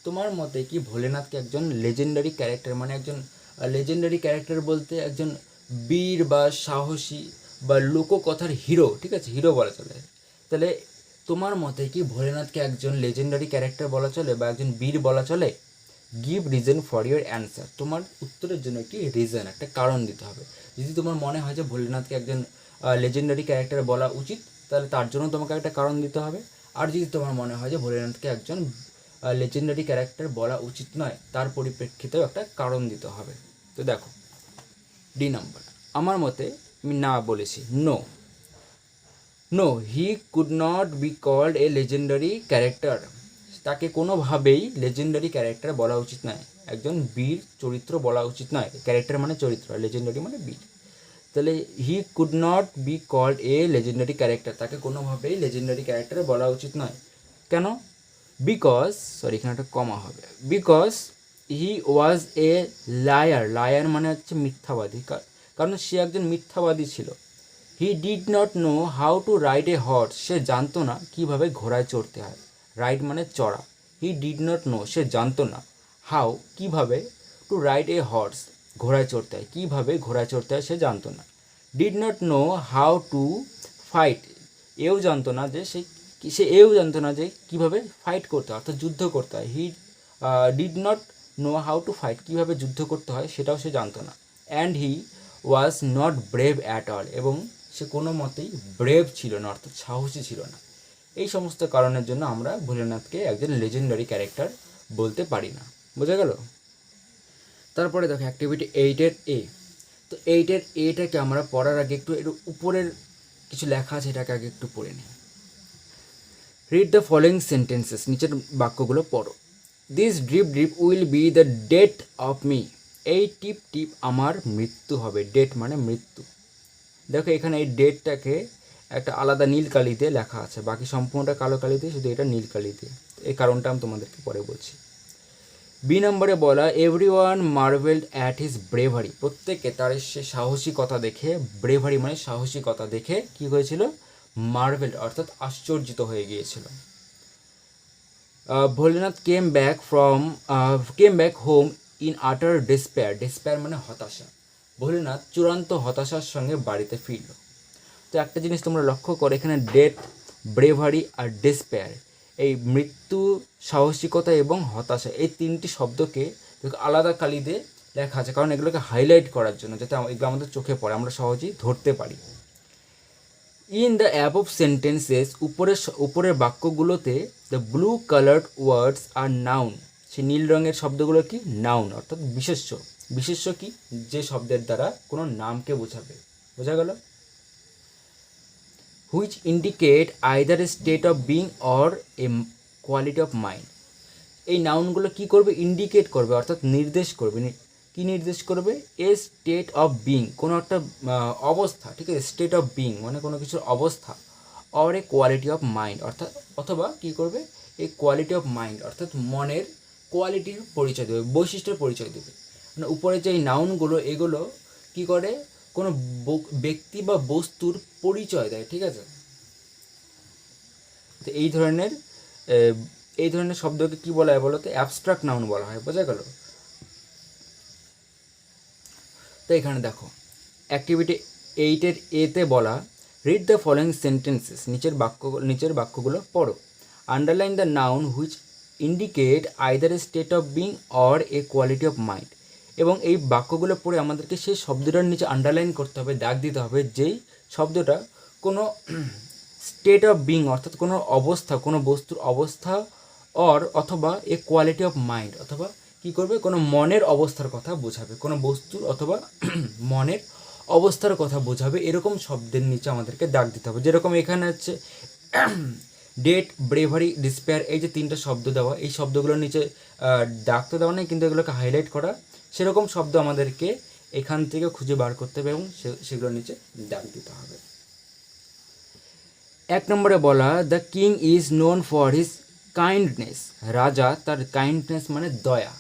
তোমার মতে কি ভোলেনাথকে একজন লেজেন্ডারি ক্যারেক্টার, মানে একজন লেজেন্ডারি ক্যারেক্টার বলতে একজন বীর বা সাহসী বা লোককথার হিরো, ঠিক আছে, হিরো বলা চলে। তাহলে তোমার মতে কি ভোলেনাথকে একজন লেজেন্ডারি ক্যারেক্টার বলা চলে বা একজন বীর বলা চলে? Give reason for your answer. তোমার উত্তরের জন্য একটি রিজন, একটা কারণ দিতে হবে। যদি তোমার মনে হয় যে ভোলেনাথকে একজন লেজেন্ডারি ক্যারেক্টার বলা উচিত, তাহলে তার জন্য তোমাকে একটা কারণ দিতে হবে। আর যদি তোমার মনে হয় যে ভোলেনাথকে একজন লেজেন্ডারি ক্যারেক্টার বলা উচিত নয়, তার পরিপ্রেক্ষিতেও একটা কারণ দিতে হবে। তো দেখো ডি নাম্বার, আমার মতে আমি না বলেছি, no he could not be called a legendary character. তাকে কোনোভাবেই লেজেন্ডারি ক্যারেক্টার বলা উচিত নয়, একজন বীর চরিত্র বলা উচিত নয়। ক্যারেক্টার মানে চরিত্র, লেজেন্ডারি মানে বীর। তাহলে he could not be called a legendary character, তাকে কোনোভাবেই লেজেন্ডারি ক্যারেক্টার বলা উচিত নয়। কেন? বিকজ, সরি এখানে একটা কমা হবে, because he was a liar. Liar মানে হচ্ছে মিথ্যাবাদী, কারণ সে একজন মিথ্যাবাদী ছিল। He did not know how to ride a horse, সে জানতো না কীভাবে ঘোড়ায় চড়তে হয়। রাইড মানে চড়া। হি ডিড নট নো, সে জানতো না। হাউ কীভাবে, টু রাইড এ হর্স ঘোড়ায় চড়তে হয়, কীভাবে ঘোড়ায় চড়তে হয় সে জানতো না। Did not know how to fight, এও জানতো না যে সে এও জানতো না যে কীভাবে ফাইট করতে হয়, অর্থাৎ যুদ্ধ করতে হয়। হি did not know how to fight, কীভাবে যুদ্ধ করতে হয় সেটাও সে জানতো না। And he was not brave at all, এবং সে কোনো মতেই ব্রেভ ছিল না, অর্থাৎ সাহসী ছিল না। এই সমস্ত কারণের জন্য আমরা ভোলেনাথকে একজন লেজেন্ডারি ক্যারেক্টার বলতে পারি না। বোঝা গেল? তারপরে দেখো অ্যাক্টিভিটি 8-এর এ। তো 8-এর এটাকে আমরা পড়ার আগে একটু উপরের কিছু লেখা আছে, এটাকে আগে একটু পড়ে নিই। রিড দ্য ফলোয়িং সেন্টেন্সেস, নিচের বাক্যগুলো পড়ো। This drip drip will be the death of me, এই টিপ টিপ আমার মৃত্যু হবে। ডেট মানে মৃত্যু। দেখো এখানে এই ডেটটাকে একটা আলাদা নীল কালি দিয়ে লেখা আছে, বাকি সম্পূর্ণটা কালো কালি দিয়ে, শুধু এটা নীল কালি দিয়ে। এই কারণটা আমি তোমাদেরকে পরে বলছি। বি নম্বরে বলা everyone marvelled at his bravery, প্রত্যেকে তার সে সাহসিকতা দেখে, ব্রেভারি মানে সাহসিকতা দেখে কি হয়েছিল, মার্ভেল অর্থাৎ আশ্চর্যিত হয়ে গিয়েছিল। Bholenath came back home in আটার ডেসপেয়ার, ডেসপেয়ার মানে হতাশা, ভোলেনাথ চূড়ান্ত হতাশার সঙ্গে বাড়িতে ফিরল। তো একটা জিনিস তোমরা লক্ষ্য করো, এখানে ডেথ, ব্রেভারি আর ডেসপেয়ার, এই মৃত্যু, সাহসিকতা এবং হতাশা, এই তিনটি শব্দকে আলাদা কালিতে লেখা আছে, কারণ এগুলোকে হাইলাইট করার জন্য, যাতে এগুলো আমাদের চোখে পড়ে, আমরা সহজেই ধরতে পারি। ইন দ্য অ্যাবভ সেন্টেন্সেস, উপরের বাক্যগুলোতে the blue coloured words are noun, সেই নীল রঙের শব্দগুলো কি, নাউন অর্থাৎ বিশেষ্য। বিশেষ্য কি, যে শব্দের দ্বারা কোনো নামকে বোঝাবে, বোঝা গেল। Which indicate either a state of being or a quality of mind, এই নাউনগুলো কি করবে, ইন্ডিকেট করবে অর্থাৎ নির্দেশ করবে। কি নির্দেশ করবে, এ স্টেট অফ বিং, কোনো একটা অবস্থা, ঠিক আছে, স্টেট অফ বিং মানে কোনো কিছুর অবস্থা, or a quality of mind অর্থাৎ, অথবা কি করবে, এই কোয়ালিটি অফ মাইন্ড অর্থাৎ মনের কোয়ালিটির পরিচয় দেবে, বৈশিষ্ট্যের পরিচয় দেবে। মানে উপরে যে নাউনগুলো, এগুলো কি করে, কোনো ব্যক্তি বা বস্তুর পরিচয় দেয়, ঠিক আছে। তো এই ধরনের শব্দকে কি বলা হয় বলো তো, অ্যাবস্ট্রাক্ট নাউন বলা হয়, বোঝা গেল। তো এখানে দেখো অ্যাক্টিভিটি 8-এর এতে বলা, রিড দ্য ফলোয়িং সেন্টেন্সেস, নিচের বাক্যগুলো পড়ো। Underline the noun which indicate either a state of being or a quality of mind, এবং এই বাক্যগুলো পড়ে আমাদেরকে সেই শব্দটার নিচে আন্ডারলাইন করতে হবে, দাগ দিতে হবে, যেই শব্দটা কোনো স্টেট অফ বিং অর্থাৎ কোনো অবস্থা, কোনো বস্তুর অবস্থা, অথবা এ কোয়ালিটি অফ মাইন্ড অথবা কি করবে, কোনো মনের অবস্থার কথা বোঝাবে, কোনো বস্তুর অথবা মনের অবস্থার কথা বোঝাবে, এরকম শব্দের নিচে আমাদেরকে দাগ দিতে হবে। যেরকম এখানে হচ্ছে ডেট, ব্রেভারি, ডিসপেয়ার, এই যে তিনটা শব্দ দেওয়া, এই শব্দগুলোর নিচে দাগ তো দেওয়া নেই, কিন্তু এগুলোকে হাইলাইট করা, সেরকম শব্দ আমাদেরকে এখান থেকে খুঁজে বার করতে হবে এবং সেগুলোর নিচে দাগ দিতে হবে। 1 নম্বরে বলা, the king is known for his kindness, রাজা তার কাইন্ডনেস মানে দয়া,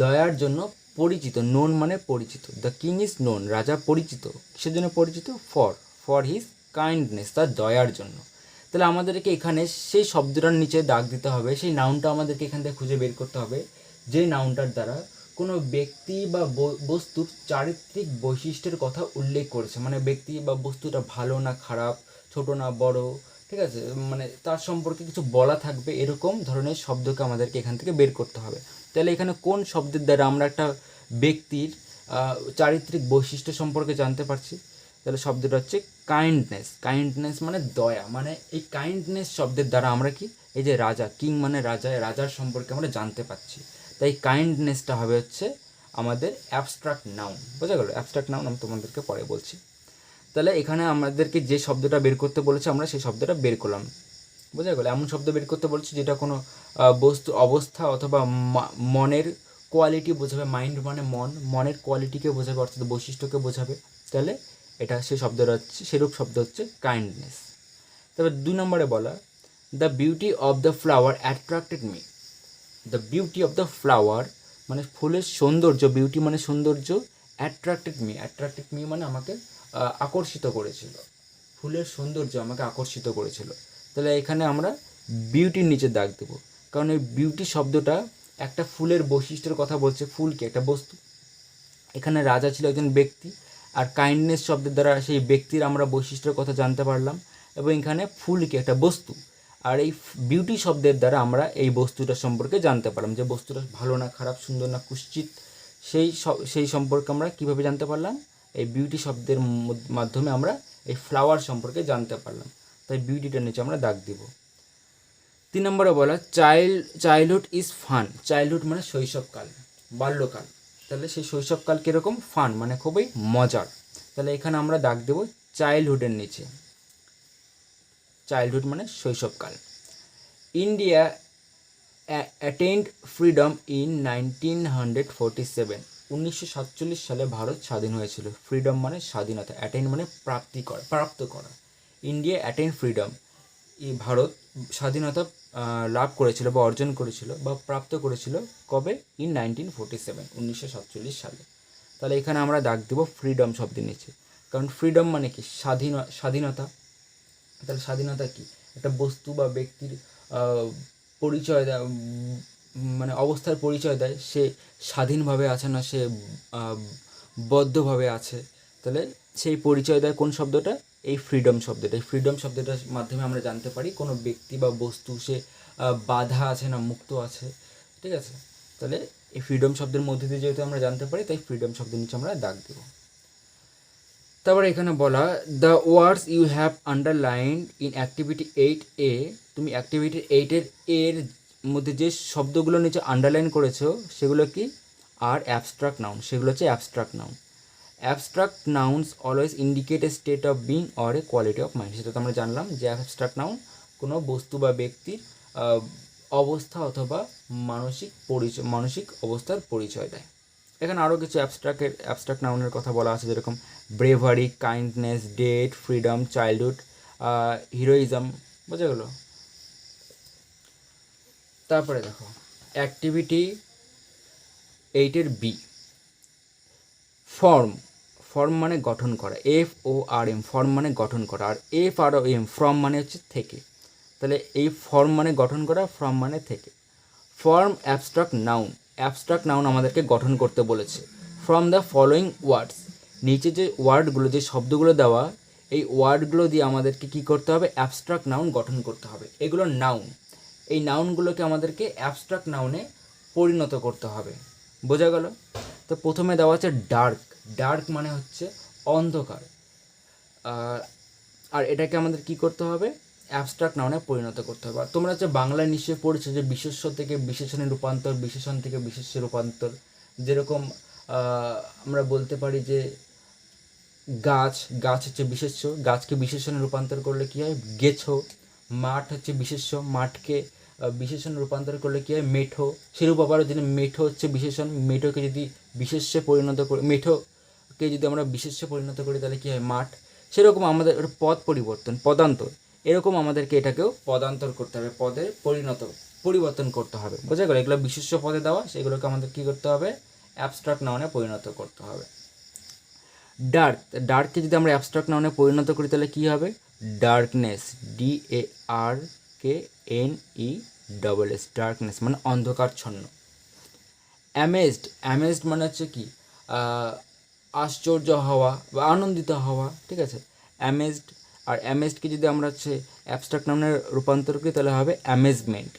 দয়ার জন্য পরিচিত, নোন মানে পরিচিত, দ্য কিং ইজ নোন, রাজা পরিচিত, কিসের জন্য পরিচিত, ফর হিজ কাইন্ডনেস, তার দয়ার জন্য। তাহলে আমাদেরকে এখানে সেই শব্দটার নিচে দাগ দিতে হবে, সেই নাউনটা আমাদেরকে এখান থেকে খুঁজে বের করতে হবে, যে নাউনটার দ্বারা কোনো ব্যক্তি বা বস্তুর চারিত্রিক বৈশিষ্ট্যের কথা উল্লেখ করেছে, মানে ব্যক্তি বা বস্তুটা ভালো না খারাপ, ছোট না বড়, ঠিক আছে, মানে তার সম্পর্কে কিছু বলা থাকবে, এরকম ধরনের শব্দকে আমাদেরকে এখান থেকে বের করতে হবে। তাহলে এখানে কোন শব্দের দ্বারা আমরা একটা ব্যক্তির চারিত্রিক বৈশিষ্ট্য সম্পর্কে জানতে পারছি, তাহলে শব্দটা হচ্ছে কাইন্ডনেস। কাইন্ডনেস মানে দয়া, মানে এই কাইন্ডনেস শব্দের দ্বারা আমরা কি, এই যে রাজা, কিং মানে রাজা, রাজার সম্পর্কে আমরা জানতে পারছি। তাই কাইন্ডনেসটা হবে হচ্ছে আমাদের অ্যাবস্ট্রাক্ট নাউন, বোঝা গেল। অ্যাবস্ট্রাক্ট নাউন আমি তোমাদেরকে পরে বলছি। তাহলে এখানে আমাদেরকে যে শব্দটা বের করতে বলেছে আমরা সেই শব্দটা বের করলাম, বোঝা গেল। এমন শব্দ বের করতে বলছি যেটা কোনো বস্তু, অবস্থা অথবা মনের কোয়ালিটি বোঝাবে, মাইন্ড মানে মন, মনের কোয়ালিটিকে বোঝাবে অর্থাৎ বৈশিষ্ট্যকে বোঝাবে, তাহলে এটা সেই শব্দটা হচ্ছে, সেরূপ শব্দ হচ্ছে কাইন্ডনেস। তবে 2 নম্বরে বলা, the beauty of the flower attracted me, the beauty of the flower মানে ফুলের সৌন্দর্য, বিউটি মানে সৌন্দর্য, অ্যাট্রাক্টেড মি মানে আমাকে আকর্ষিত করেছিল, ফুলের সৌন্দর্য আমাকে আকর্ষিত করেছিল। তাহলে এখানে আমরা বিউটির নিচে দাগ দেবো, কারণ এই বিউটি শব্দটা একটা ফুলের বৈশিষ্ট্যের কথা বলছে, ফুলকে একটা বস্তু, এখানে রাজা ছিল একজন ব্যক্তি, আর কাইন্ডনেস শব্দের দ্বারা সেই ব্যক্তির আমরা বৈশিষ্ট্যের কথা জানতে পারলাম, এবং এখানে ফুলকে একটা বস্তু, আর এই বিউটি শব্দের দ্বারা আমরা এই বস্তুটা সম্পর্কে জানতে পারলাম, যে বস্তুটা ভালো না খারাপ, সুন্দর না কুৎসিত, সেই সম্পর্কে আমরা কীভাবে জানতে পারলাম, এই বিউটি শব্দের মাধ্যমে আমরা এই ফ্লাওয়ার সম্পর্কে জানতে পারলাম। তাই বিউটিটার নিচে আমরা দাগ দিব। 3 নম্বরে বলা, চাইল্ডহুড ইজ ফান, চাইল্ডহুড মানে শৈশবকাল, বাল্যকাল, তাহলে সেই শৈশবকাল কীরকম, ফান মানে খুবই মজার, তাহলে এখানে আমরা দাগ দেব চাইল্ডহুডের নিচে, চাইল্ডহুড মানে শৈশবকাল। ইন্ডিয়া অ্যাটেন্ড ফ্রিডম ইন 1947, 1947 সালে ভারত স্বাধীন হয়েছিল। ফ্রিডম মানে স্বাধীনতা, অ্যাটেন্ড মানে প্রাপ্ত করা। ইন্ডিয়া অ্যাটেন্ড ফ্রিডম এই ভারত স্বাধীনতা লাভ করেছিল বা অর্জন করেছিল বা প্রাপ্ত করেছিল কবে? ইন 1947, 1947 সালে। তাহলে এখানে আমরা দাগ দেব ফ্রিডম শব্দের নিচে, কারণ ফ্রিডম মানে কি? স্বাধীনতা। তাহলে স্বাধীনতা কি? একটা বস্তু বা ব্যক্তির পরিচয় দেয়, মানে অবস্থার পরিচয় দেয় সে স্বাধীনভাবে আছে না সে বদ্ধভাবে আছে। তাহলে সেই পরিচয় দেয় কোন শব্দটা? এই ফ্রিডম শব্দটা। এই ফ্রিডম শব্দটার মাধ্যমে আমরা জানতে পারি কোনো ব্যক্তি বা বস্তু সে বাধা আছে না মুক্ত আছে, ঠিক আছে? তাহলে এই ফ্রিডম শব্দের মধ্যে দিয়ে যেহেতু আমরা জানতে পারি, তাই ফ্রিডম শব্দের নিচে আমরা দাগ দেব। তারপরে এখানে বলা, the words you have underlined in activity 8A, তুমি অ্যাক্টিভিটি 8-এর এর মধ্যে যে শব্দগুলো নিচে আন্ডারলাইন করেছো সেগুলো কি? আর অ্যাবস্ট্রাক্ট নাউন। সেগুলো হচ্ছে abstract noun. Abstract nouns always indicate a state of being or a quality of mind. সেটা তো আমরা জানলাম যে অ্যাবস্ট্রাক্ট নাউন কোনো বস্তু বা ব্যক্তির অবস্থা অথবা মানসিক অবস্থার পরিচয় দেয়। এখানে আরও কিছু অ্যাবস্ট্রাক্ট নাউনের কথা বলা আছে, যেরকম bravery, kindness, debt, freedom, childhood, heroism. বোঝা গেল? তারপরে দেখো অ্যাক্টিভিটি 8-এর বি, ফর্ম মানে গঠন করা। FORM, ফর্ম মানে গঠন করা। আর FROM, ফ্রম মানে হচ্ছে থেকে। তাহলে এই ফর্ম মানে গঠন করা, ফ্রম মানে থেকে। ফর্ম অ্যাবস্ট্রাক্ট নাউন আমাদেরকে গঠন করতে বলেছে। ফ্রম দ্য ফলোয়িং ওয়ার্ডস, নিচে যে ওয়ার্ডগুলো, যে শব্দগুলো দেওয়া, এই ওয়ার্ডগুলো দিয়ে আমাদেরকে কী করতে হবে? অ্যাবস্ট্রাক্ট নাউন গঠন করতে হবে। এগুলো নাউন, এই নাউনগুলোকে আমাদেরকে অ্যাবস্ট্রাক্ট নাউনে পরিণত করতে হবে। বোঝা গেল? তো প্রথমে দেওয়া আছে ডার্ক মানে হচ্ছে অন্ধকার। আর এটাকে আমাদের কি করতে হবে? অ্যাবস্ট্রাক্ট নাউনে পরিণত করতে হবে। আর তোমরা হচ্ছে বাংলায় নিশ্চয়ই পড়েছো যে বিশেষ্য থেকে বিশেষণে রূপান্তর, বিশেষণ থেকে বিশেষ্যে রূপান্তর। যেরকম আমরা বলতে পারি যে গাছ হচ্ছে বিশেষ্য, গাছকে বিশেষণে রূপান্তর করলে কী হয়? গেছো। মাঠ হচ্ছে বিশেষ্য, মাঠকে বিশেষণে রূপান্তর করলে কী হয়? মেঠো। সেরূপ আবারও যদি মেঠো হচ্ছে বিশেষণ, মেঠোকে যদি বিশেষ্যে পরিণত করি, মেঠোকে যদি আমরা বিশেষ্যে পরিণত করি তাহলে কী হয়? মাঠ। সেরকম আমাদের পদ পরিবর্তন, পদান্তর, এরকম আমাদেরকে এটাকেও পদান্তর করতে হবে, পদের পরিবর্তন করতে হবে। বোঝা গেল? এগুলো বিশেষ্য পদে দেওয়া, সেগুলোকে আমাদের কী করতে হবে? অ্যাবস্ট্রাক্ট নাউনে পরিণত করতে হবে। ডার্ককে যদি আমরা অ্যাবস্ট্রাক্ট নাউনে পরিণত করি তাহলে কী হবে? ডার্কনেস, DARKNESS, ডার্কনেস মানে অন্ধকারচ্ছন্ন। অ্যামেজড মানে হচ্ছে কি? আশ্চর্য হওয়া বা আনন্দিত হওয়া, ঠিক আছে? অ্যামেজড। আর অ্যামেজডকে যদি আমরা হচ্ছে অ্যাবস্ট্রাক্ট নাউনে রূপান্তর করি তাহলে হবে অ্যামেজমেন্ট,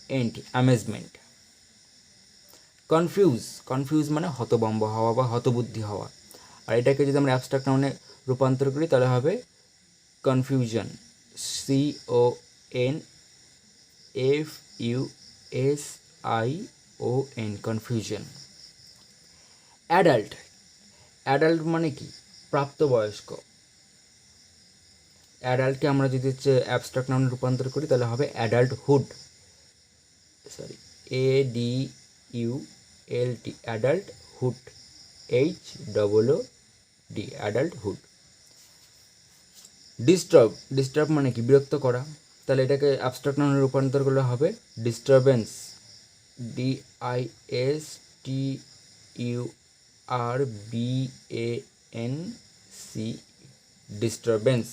AMAZEEMENT, অ্যামেজমেন্ট। কনফিউজ মানে হতভম্ব হওয়া বা হতবুদ্ধি হওয়া। আর এটাকে যদি আমরা অ্যাবস্ট্রাক্ট নাউনে রূপান্তর করি তাহলে হবে কনফিউশন, CONFUSION, কনফিউশন। অ্যাডাল্ট মানে কি? প্রাপ্তবয়স্ক। অ্যাডাল্টকে আমরা যদি হচ্ছে অ্যাবস্ট্রাক্ট নাউনে রূপান্তর করি তাহলে হবে adulthood, ADULT, adulthood, HOOD, adulthood. Disturb মানে কি? বিরক্ত করা। তাহলে এটাকে অ্যাবস্ট্রাক্ট নাউনে রূপান্তর করলে হবে ডিস্টারবেন্স, DISTURBANC, ডিস্টারবেন্স।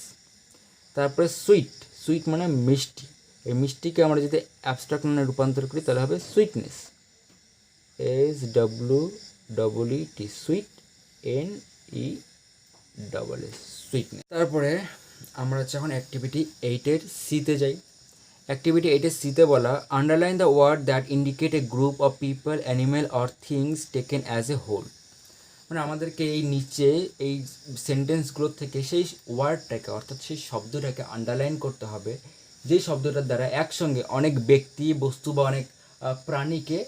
তারপরে সুইট মানে মিষ্টি। এই মিষ্টিকে আমরা যদি অ্যাবস্ট্রাক্ট নাউনে রূপান্তর করি তাহলে হবে sweetness, SWEET, sweet, NESS, sweetness. তারপরে আমরা হচ্ছে এখন অ্যাক্টিভিটি 8-এর সিতে যাই। অ্যাক্টিভিটি 8-এর সিতে বলা, underline the word that indicate a group of people, animal or things taken as a whole. মানে আমাদেরকে এই নিচে এই সেন্টেন্সগুলো থেকে সেই ওয়ার্ডটাকে, অর্থাৎ সেই শব্দটাকে আন্ডারলাইন করতে হবে, যে শব্দটার দ্বারা একসঙ্গে অনেক ব্যক্তি, বস্তু বা অনেক প্রাণীকে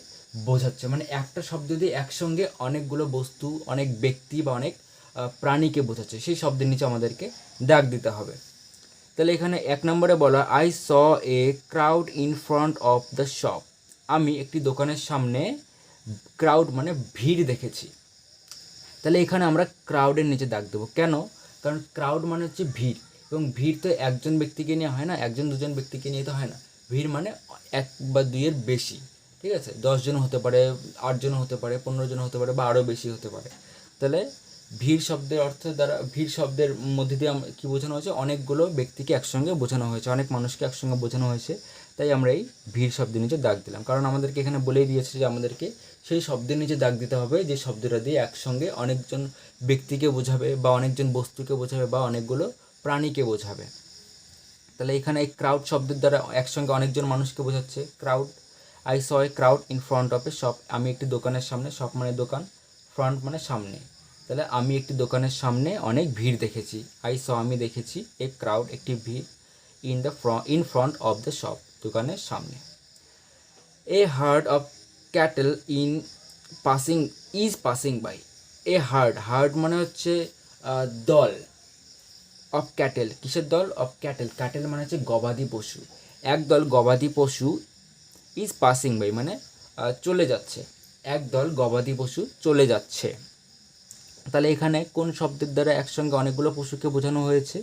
বোঝাচ্ছে। মানে একটা শব্দ দিয়ে একসঙ্গে অনেকগুলো বস্তু, অনেক ব্যক্তি বা অনেক প্রাণীকে বোঝাচ্ছে, সেই শব্দের নিচে আমাদেরকে দাগ দিতে হবে। তাহলে এখানে 1 নম্বরে বলা, I saw a crowd in front of the shop. আমি একটি দোকানের সামনে ক্রাউড মানে ভিড় দেখেছি। তাহলে এখানে আমরা ক্রাউডের নিচে দাগ দেবো। কেন? কারণ ক্রাউড মানে হচ্ছে ভিড়, এবং ভিড় তো একজন ব্যক্তিকে নিয়ে হয় না, একজন দুজন ব্যক্তিকে নিয়ে তো হয় না। ভিড় মানে এক বা দুইয়ের বেশি, ঠিক আছে? 10 জন হতে পারে, 8 জন হতে পারে, 15 জন হতে পারে, বা আরও বেশি হতে পারে। তাহলে ভিড় শব্দের অর্থ দ্বারা, ভিড় শব্দের মধ্যে দিয়ে কী বোঝানো হয়েছে? অনেকগুলো ব্যক্তিকে একসঙ্গে বোঝানো হয়েছে, অনেক মানুষকে একসঙ্গে বোঝানো হয়েছে। তাই আমরা এই ভিড় শব্দের নিচে দাগ দিলাম, কারণ আমাদেরকে এখানে বলেই দিয়েছে যে আমাদেরকে সেই শব্দের নিচে দাগ দিতে হবে যে শব্দটা দিয়ে একসঙ্গে অনেকজন ব্যক্তিকে বোঝাবে, বা অনেকজন বস্তুকে বোঝাবে, বা অনেকগুলো প্রাণীকে বোঝাবে। তাহলে এখানে এই ক্রাউড শব্দের দ্বারা একসঙ্গে অনেকজন মানুষকে বোঝাচ্ছে। Crowd, I saw a crowd in front of A shop, আমি একটি দোকানের সামনে, শপ মানে দোকান, ফ্রন্ট মানে সামনে, তাহলে আমি একটি দোকানের সামনে অনেক ভিড় দেখেছি। আই স আমি দেখেছি, এ ক্রাউড একটি ভিড়, in front of the shop দোকানের সামনে। A herd of cattle is passing by. A herd মানে হচ্ছে দল, অফ ক্যাটেল কিসের দল? অফ ক্যাটেল, ক্যাটেল মানে হচ্ছে গবাদি পশু, একদল গবাদি পশু, ইজ পাসিং বাই মানে চলে যাচ্ছে, একদল গবাদি পশু চলে যাচ্ছে। তাহলে এখানে কোন শব্দের দ্বারা একসঙ্গে অনেকগুলো পশুকে বোঝানো হয়েছে?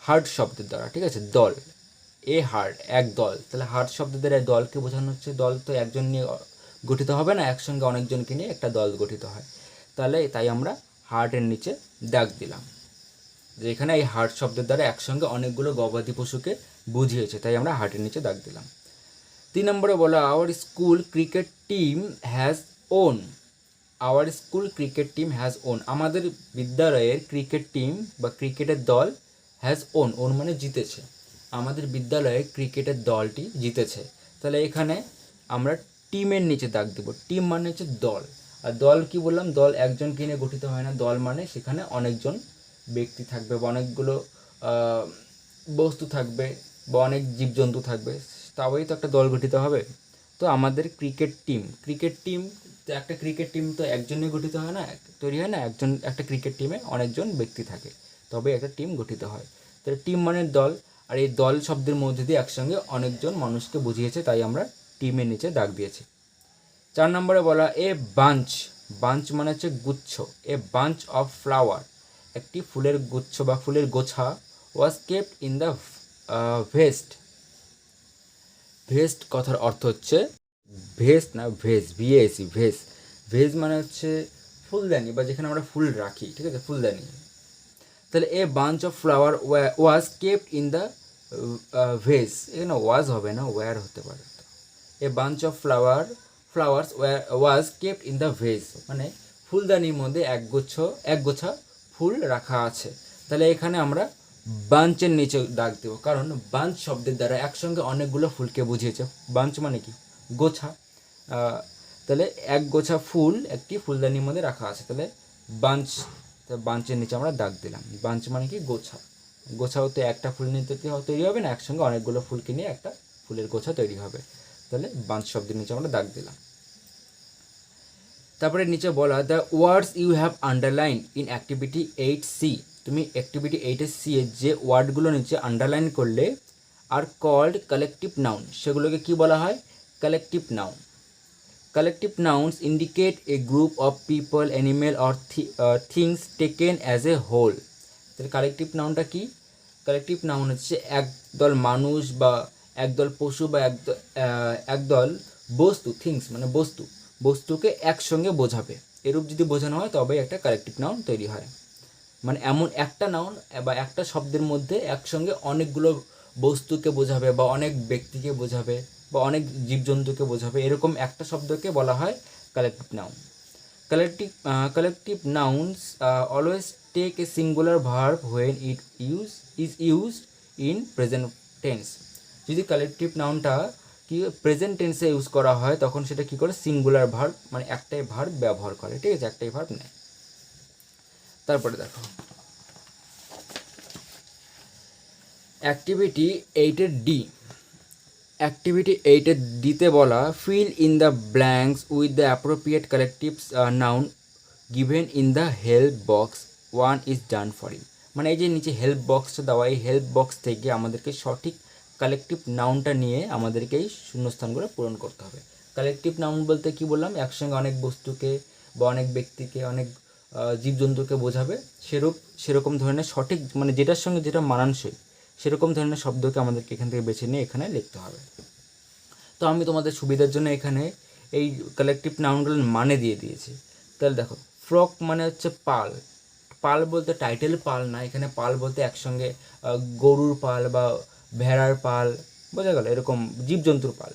হার্ড শব্দের দ্বারা, ঠিক আছে? দল, এ হার্ড এক দল, তাহলে হার্ড শব্দের দ্বারা দলকে বোঝানো হচ্ছে। দল তো একজন নিয়ে গঠিত হবে না, একসঙ্গে অনেকজনকে নিয়ে একটা দল গঠিত হয়। তাহলে তাই আমরা হার্টের নিচে দাগ দিলাম, যে এখানে এই হার্ট শব্দের দ্বারা একসঙ্গে অনেকগুলো গবাদি পশুকে বুঝিয়েছে, তাই আমরা হার্টের নিচে দাগ দিলাম। 3 নম্বরে বলা, our school cricket team has won. Our school cricket team has won, আমাদের বিদ্যালয়ের ক্রিকেট টিম বা ক্রিকেটের দল হ্যাজ ওন, ওন মানে জিতেছে, আমাদের বিদ্যালয়ের ক্রিকেটের দলটি জিতেছে। তাহলে এখানে আমরা টিমের নিচে দাগ দেবো। টিম মানে হচ্ছে দল, আর দল কি বললাম? দল একজনকে নিয়ে গঠিত হয় না, দল মানে সেখানে অনেকজন ব্যক্তি থাকবে, বা অনেকগুলো বস্তু থাকবে, বা অনেক জীবজন্তু থাকবে, তবেই তো একটা দল গঠিত হবে। তো আমাদের ক্রিকেট টিম তো একটা ক্রিকেট টিম তো একজনে গঠিত হয় না, তৈরি হয় না, একটা ক্রিকেট টিমে অনেকজন ব্যক্তি থাকে, তবে একটা টিম গঠিত হয়। তাহলে টিম মানে দল, আর এই দল শব্দের মধ্যে দিয়ে একসঙ্গে অনেকজন মানুষকে বুঝিয়েছে, তাই আমরা টিমের নিচে দাগ দিয়েছি। 4 নম্বরে বলা, এ বাঞ্চ মানে হচ্ছে গুচ্ছ, এ বাঞ্চ অফ ফ্লাওয়ার একটি ফুলের গুচ্ছ বা ফুলের গোছা, ওয়াজ কেপ্ট ইন দ্য ভেস্ট কথার অর্থ হচ্ছে ভেস্ট না ভেজ, ভিএসি, ভেজ মানে হচ্ছে ফুলদানি, বা যেখানে আমরা ফুল রাখি, ঠিক আছে? ফুলদানি। তাহলে এ bunch of flower was kept in the veg, এখানে ওয়াজ হবে না, ওয়্যার হতে পারে। এ bunch of flowers was kept in the veg মানে ফুলদানির মধ্যে একগোছা ফুল রাখা আছে। তাহলে এখানে আমরা বাঞ্চের নিচে দাগ দেবো, কারণ বাঞ্চ শব্দের দ্বারা একসঙ্গে অনেকগুলো ফুলকে বুঝিয়েছে। বাঞ্চ মানে কি? গোছা। তাহলে এক গোছা ফুল একটি ফুলদানির মধ্যে রাখা আছে, তাহলে বাঞ্চের নিচে আমরা দাগ দিলাম। বাঞ্চ মানে কি? গোছা। গোছাও তো একটা ফুল নিয়ে তৈরি হবে না, একসঙ্গে অনেকগুলো ফুলকে নিয়ে একটা ফুলের গোছা তৈরি হবে, তাহলে বাঞ্চ শব্দের নিচে আমরা দাগ দিলাম। তারপরে নিচে বলা, the words you have underline in activity 8C, তুমি অ্যাক্টিভিটি 8C এর যে ওয়ার্ডগুলো নিচে আন্ডারলাইন করলে আর কল্ড কালেকটিভ নাউন, সেগুলোকে কি বলা হয়? Collective noun. Collective nouns indicate a group of people, animal or things taken as a whole. তাহলে কালেকটিভ নাউনটা কি? কালেকটিভ নাউন হচ্ছে একদল মানুষ, বা একদল পশু, বা একদল বস্তু, থিংস মানে বস্তুকে একসঙ্গে বোঝাবে, এরূপ যদি বোঝানো হয় তবেই একটা কালেকটিভ নাউন তৈরি হয়। মানে এমন একটা নাউন বা একটা শব্দের মধ্যে একসঙ্গে অনেকগুলো বস্তুকে বোঝাবে, বা অনেক ব্যক্তিকে বোঝাবে, বা অনেক জীবজন্তুকে বোঝাবে, এরকম একটা শব্দকে বলা হয় collective noun. Collective nouns always take a singular verb when it is used in present tense. যদি কালেকটিভ নাউনটা কি প্রেজেন্ট টেন্সে ইউজ করা হয়, তখন সেটা কি করে? সিঙ্গুলার ভার্ব মানে একটাই ভার্ব ব্যবহার করে, ঠিক আছে? একটাই ভার্ব নেয়। তারপরে দেখো অ্যাক্টিভিটি 8D। অ্যাক্টিভিটি 8D-তে বলা, fill in the blanks with the appropriate collective noun given in the help box, one is done for you. মানে এই যে নিচে হেল্প বক্সটা দেওয়া, এই হেল্প বক্স থেকে আমাদেরকে সঠিক কালেকটিভ নাউনটা নিয়ে আমাদেরকে এই শূন্যস্থানগুলো পূরণ করতে হবে। কালেকটিভ নাউন বলতে কি বললাম? একসঙ্গে অনেক বস্তুকে, বা অনেক ব্যক্তিকে, অনেক জীবজন্তুকে বোঝাবে সেরকম ধরনের সঠিক মানে যেটার সঙ্গে যেটা মানানসই সেরকম ধরনের শব্দকে আমাদেরকে এখান থেকে বেছে নিয়ে এখানে লিখতে হবে। তো আমি তোমাদের সুবিধার জন্য এখানে এই কালেকটিভ নাউনগুলোর মানে দিয়ে দিয়েছি। তাহলে দেখো, ফ্লক মানে হচ্ছে পাল। পাল বলতে টাইটেল পাল না, এখানে পাল বলতে একসঙ্গে গরুর পাল বা ভেড়ার পাল, বোঝা গেল, এরকম জীবজন্তুর পাল।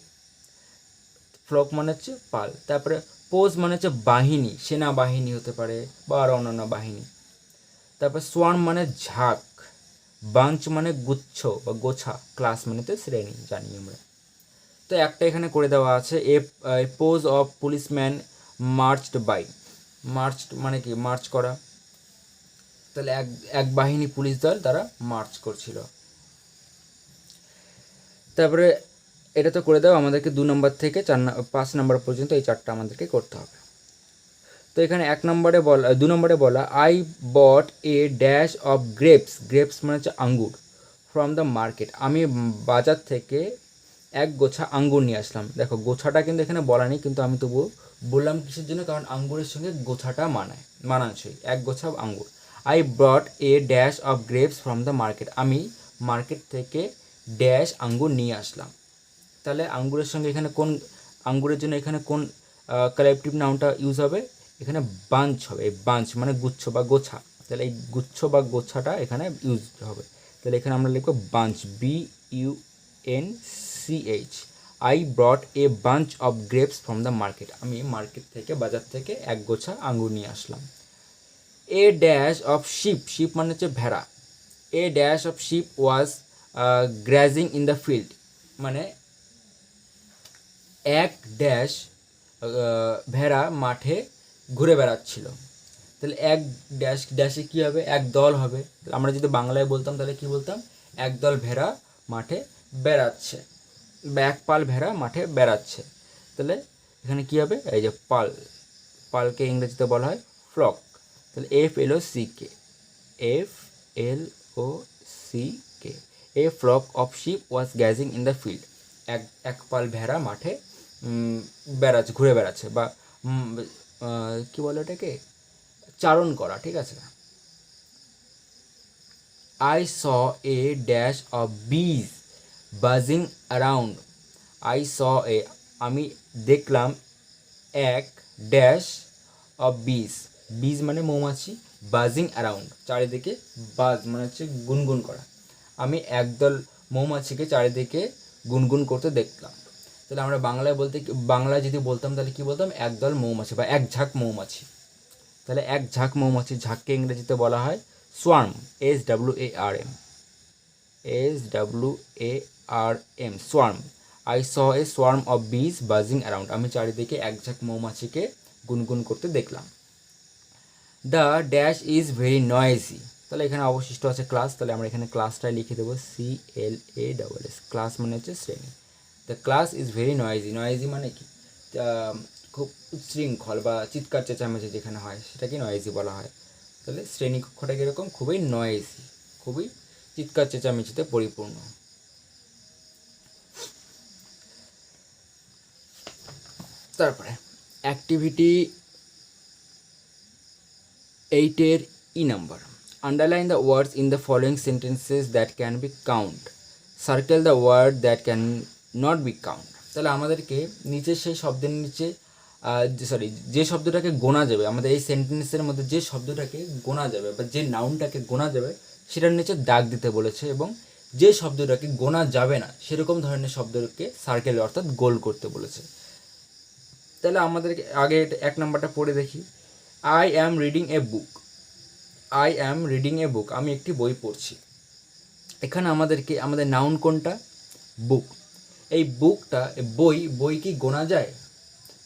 ফ্লক মানে হচ্ছে পাল। তারপরে পোজ মানে হচ্ছে বাহিনী, সেনাবাহিনী হতে পারে বা আরও অন্যান্য বাহিনী। তারপর সোয়ার্ম মানে ঝাঁক, বাঞ্চ মানে গুচ্ছ বা গোছা, ক্লাস মানে তো শ্রেণী, জানি আমরা। তো একটা এখানে করে দেওয়া আছে, এ পোজ অফ পুলিশম্যান মার্চড বাই। মার্চড মানে কি, মার্চ করা। তাহলে এক বাহিনী পুলিশ দল তারা মার্চ করছিল। তারপরে এটা তো করে দাও, আমাদেরকে 2 নম্বর থেকে 5 নম্বর পর্যন্ত এই চারটা আমাদেরকে করতে হবে। তো এখানে 2 নম্বরে বলা, I bought A dash of grapes. Grapes মানে হচ্ছে আঙ্গুর। ফ্রম দ্য মার্কেট, আমি বাজার থেকে এক গোছা আঙ্গুর নিয়ে আসলাম। দেখো, গোছাটা কিন্তু এখানে বলা নেই, কিন্তু আমি তবুও বললাম কিসের জন্য, কারণ আঙ্গুরের সঙ্গে গোছাটা মানানসই, এক গোছা আঙ্গুর। I brought A dash of grapes from the market, আমি মার্কেট থেকে ড্যাশ আঙ্গুর নিয়ে আসলাম। তাহলে আঙ্গুরের সঙ্গে এখানে কোন, আঙ্গুরের জন্য এখানে কোন কালেকটিভ নাউনটা ইউজ হবে, এখানে বাঞ্চ হবে। এই বাঞ্চ মানে গুচ্ছ বা গোছা, তাহলে এই গুচ্ছ বা গোছাটা এখানে ইউজ হবে। তাহলে এখানে আমরা লিখবো bunch, BUNCH। I brought a bunch of grapes from the market, আমি মার্কেট থেকে, বাজার থেকে এক গোছা আঙ্গুর নিয়ে আসলাম। A dash of sheep, sheep মানে হচ্ছে ভেড়া। A dash of sheep was grazing in the field, মানে এক ড্যাশ ভেড়া মাঠে ঘুরে বেড়াচ্ছিল। তাহলে এক ড্যাশ ড্যাশে কী হবে, এক দল হবে। আমরা যদি বাংলায় বলতাম তাহলে কি বলতাম, একদল ভেড়া মাঠে বেড়াচ্ছে, বা এক পাল ভেড়া মাঠে বেড়াচ্ছে। তাহলে এখানে কী হবে, এই যে পাল, পালকে ইংরেজিতে বলা হয় ফ্লক। তাহলে FLOCK, FLOCK। A flock of sheep was grazing in the field, এক পাল ভেড়া মাঠে বেড়াচ্ছে, ঘুরে বেড়াচ্ছে, বা কী বলে ওটাকে, চারণ করা, ঠিক আছে। I saw A dash of বিজ বাজিং অ্যারাউন্ড। আই স এ, আমি দেখলাম এক ড্যাশ অফ বিজ, বিজ মানে মৌমাছি, বাজিং অ্যারাউন্ড চারিদিকে, বাজ মানে হচ্ছে গুনগুন করা। আমি একদল মৌমাছিকে চারিদিকে গুনগুন করতে দেখলাম। তাহলে আমরা বাংলায় যদি বলতাম তাহলে কি বলতাম, একদল মৌমাছি বা এক ঝাঁক মৌমাছি। তাহলে এক ঝাঁক মৌমাছি, ঝাঁককে ইংরেজিতে বলা হয় swarm, SWARM, swarm. I saw A swarm of বিজ বাজিং অ্যারাউন্ড, আমি চারিদিকে এক ঝাঁক মৌমাছিকে গুনগুন করতে দেখলাম। The dash is very noisy, তাহলে এখানে অবশিষ্ট আছে ক্লাস, তাহলে আমরা এখানে ক্লাসটাই লিখে দেবো CLASS, ক্লাস মানে হচ্ছে শ্রেণী। The class is very noisy, noisy মানে কি, খুব উচ্ছৃঙ্খল বা চিৎকার চেঁচামেচি যেখানে হয় সেটাকে নয়েজি বলা হয়। তাহলে শ্রেণীকক্ষটা কীরকম, খুবই নয়েজি, খুবই চিৎকার চেঁচামেচিতে পরিপূর্ণ। তারপরে অ্যাক্টিভিটি 8-এর E number, underline the words in the following sentences that can be count, circle the word that can not be count. তাহলে আমাদেরকে নিচে সেই শব্দের নিচে যে শব্দটাকে গোনা যাবে, আমাদের এই সেন্টেন্সের মধ্যে যে শব্দটাকে গোনা যাবে বা যে নাউনটাকে গোনা যাবে সেটার নিচে দাগ দিতে বলেছে, এবং যে শব্দটাকে গোনা যাবে না সেরকম ধরনের শব্দকে সার্কেল অর্থাৎ গোল করতে বলেছে। তাহলে আমাদেরকে আগে 1 নাম্বারটা পড়ে দেখি। I am reading a book, I am reading a book, আমি একটি বই পড়ছি। এখানে আমাদের নাউন কোনটা, বুক। এই বুকটা, বই কি গোনা যায়?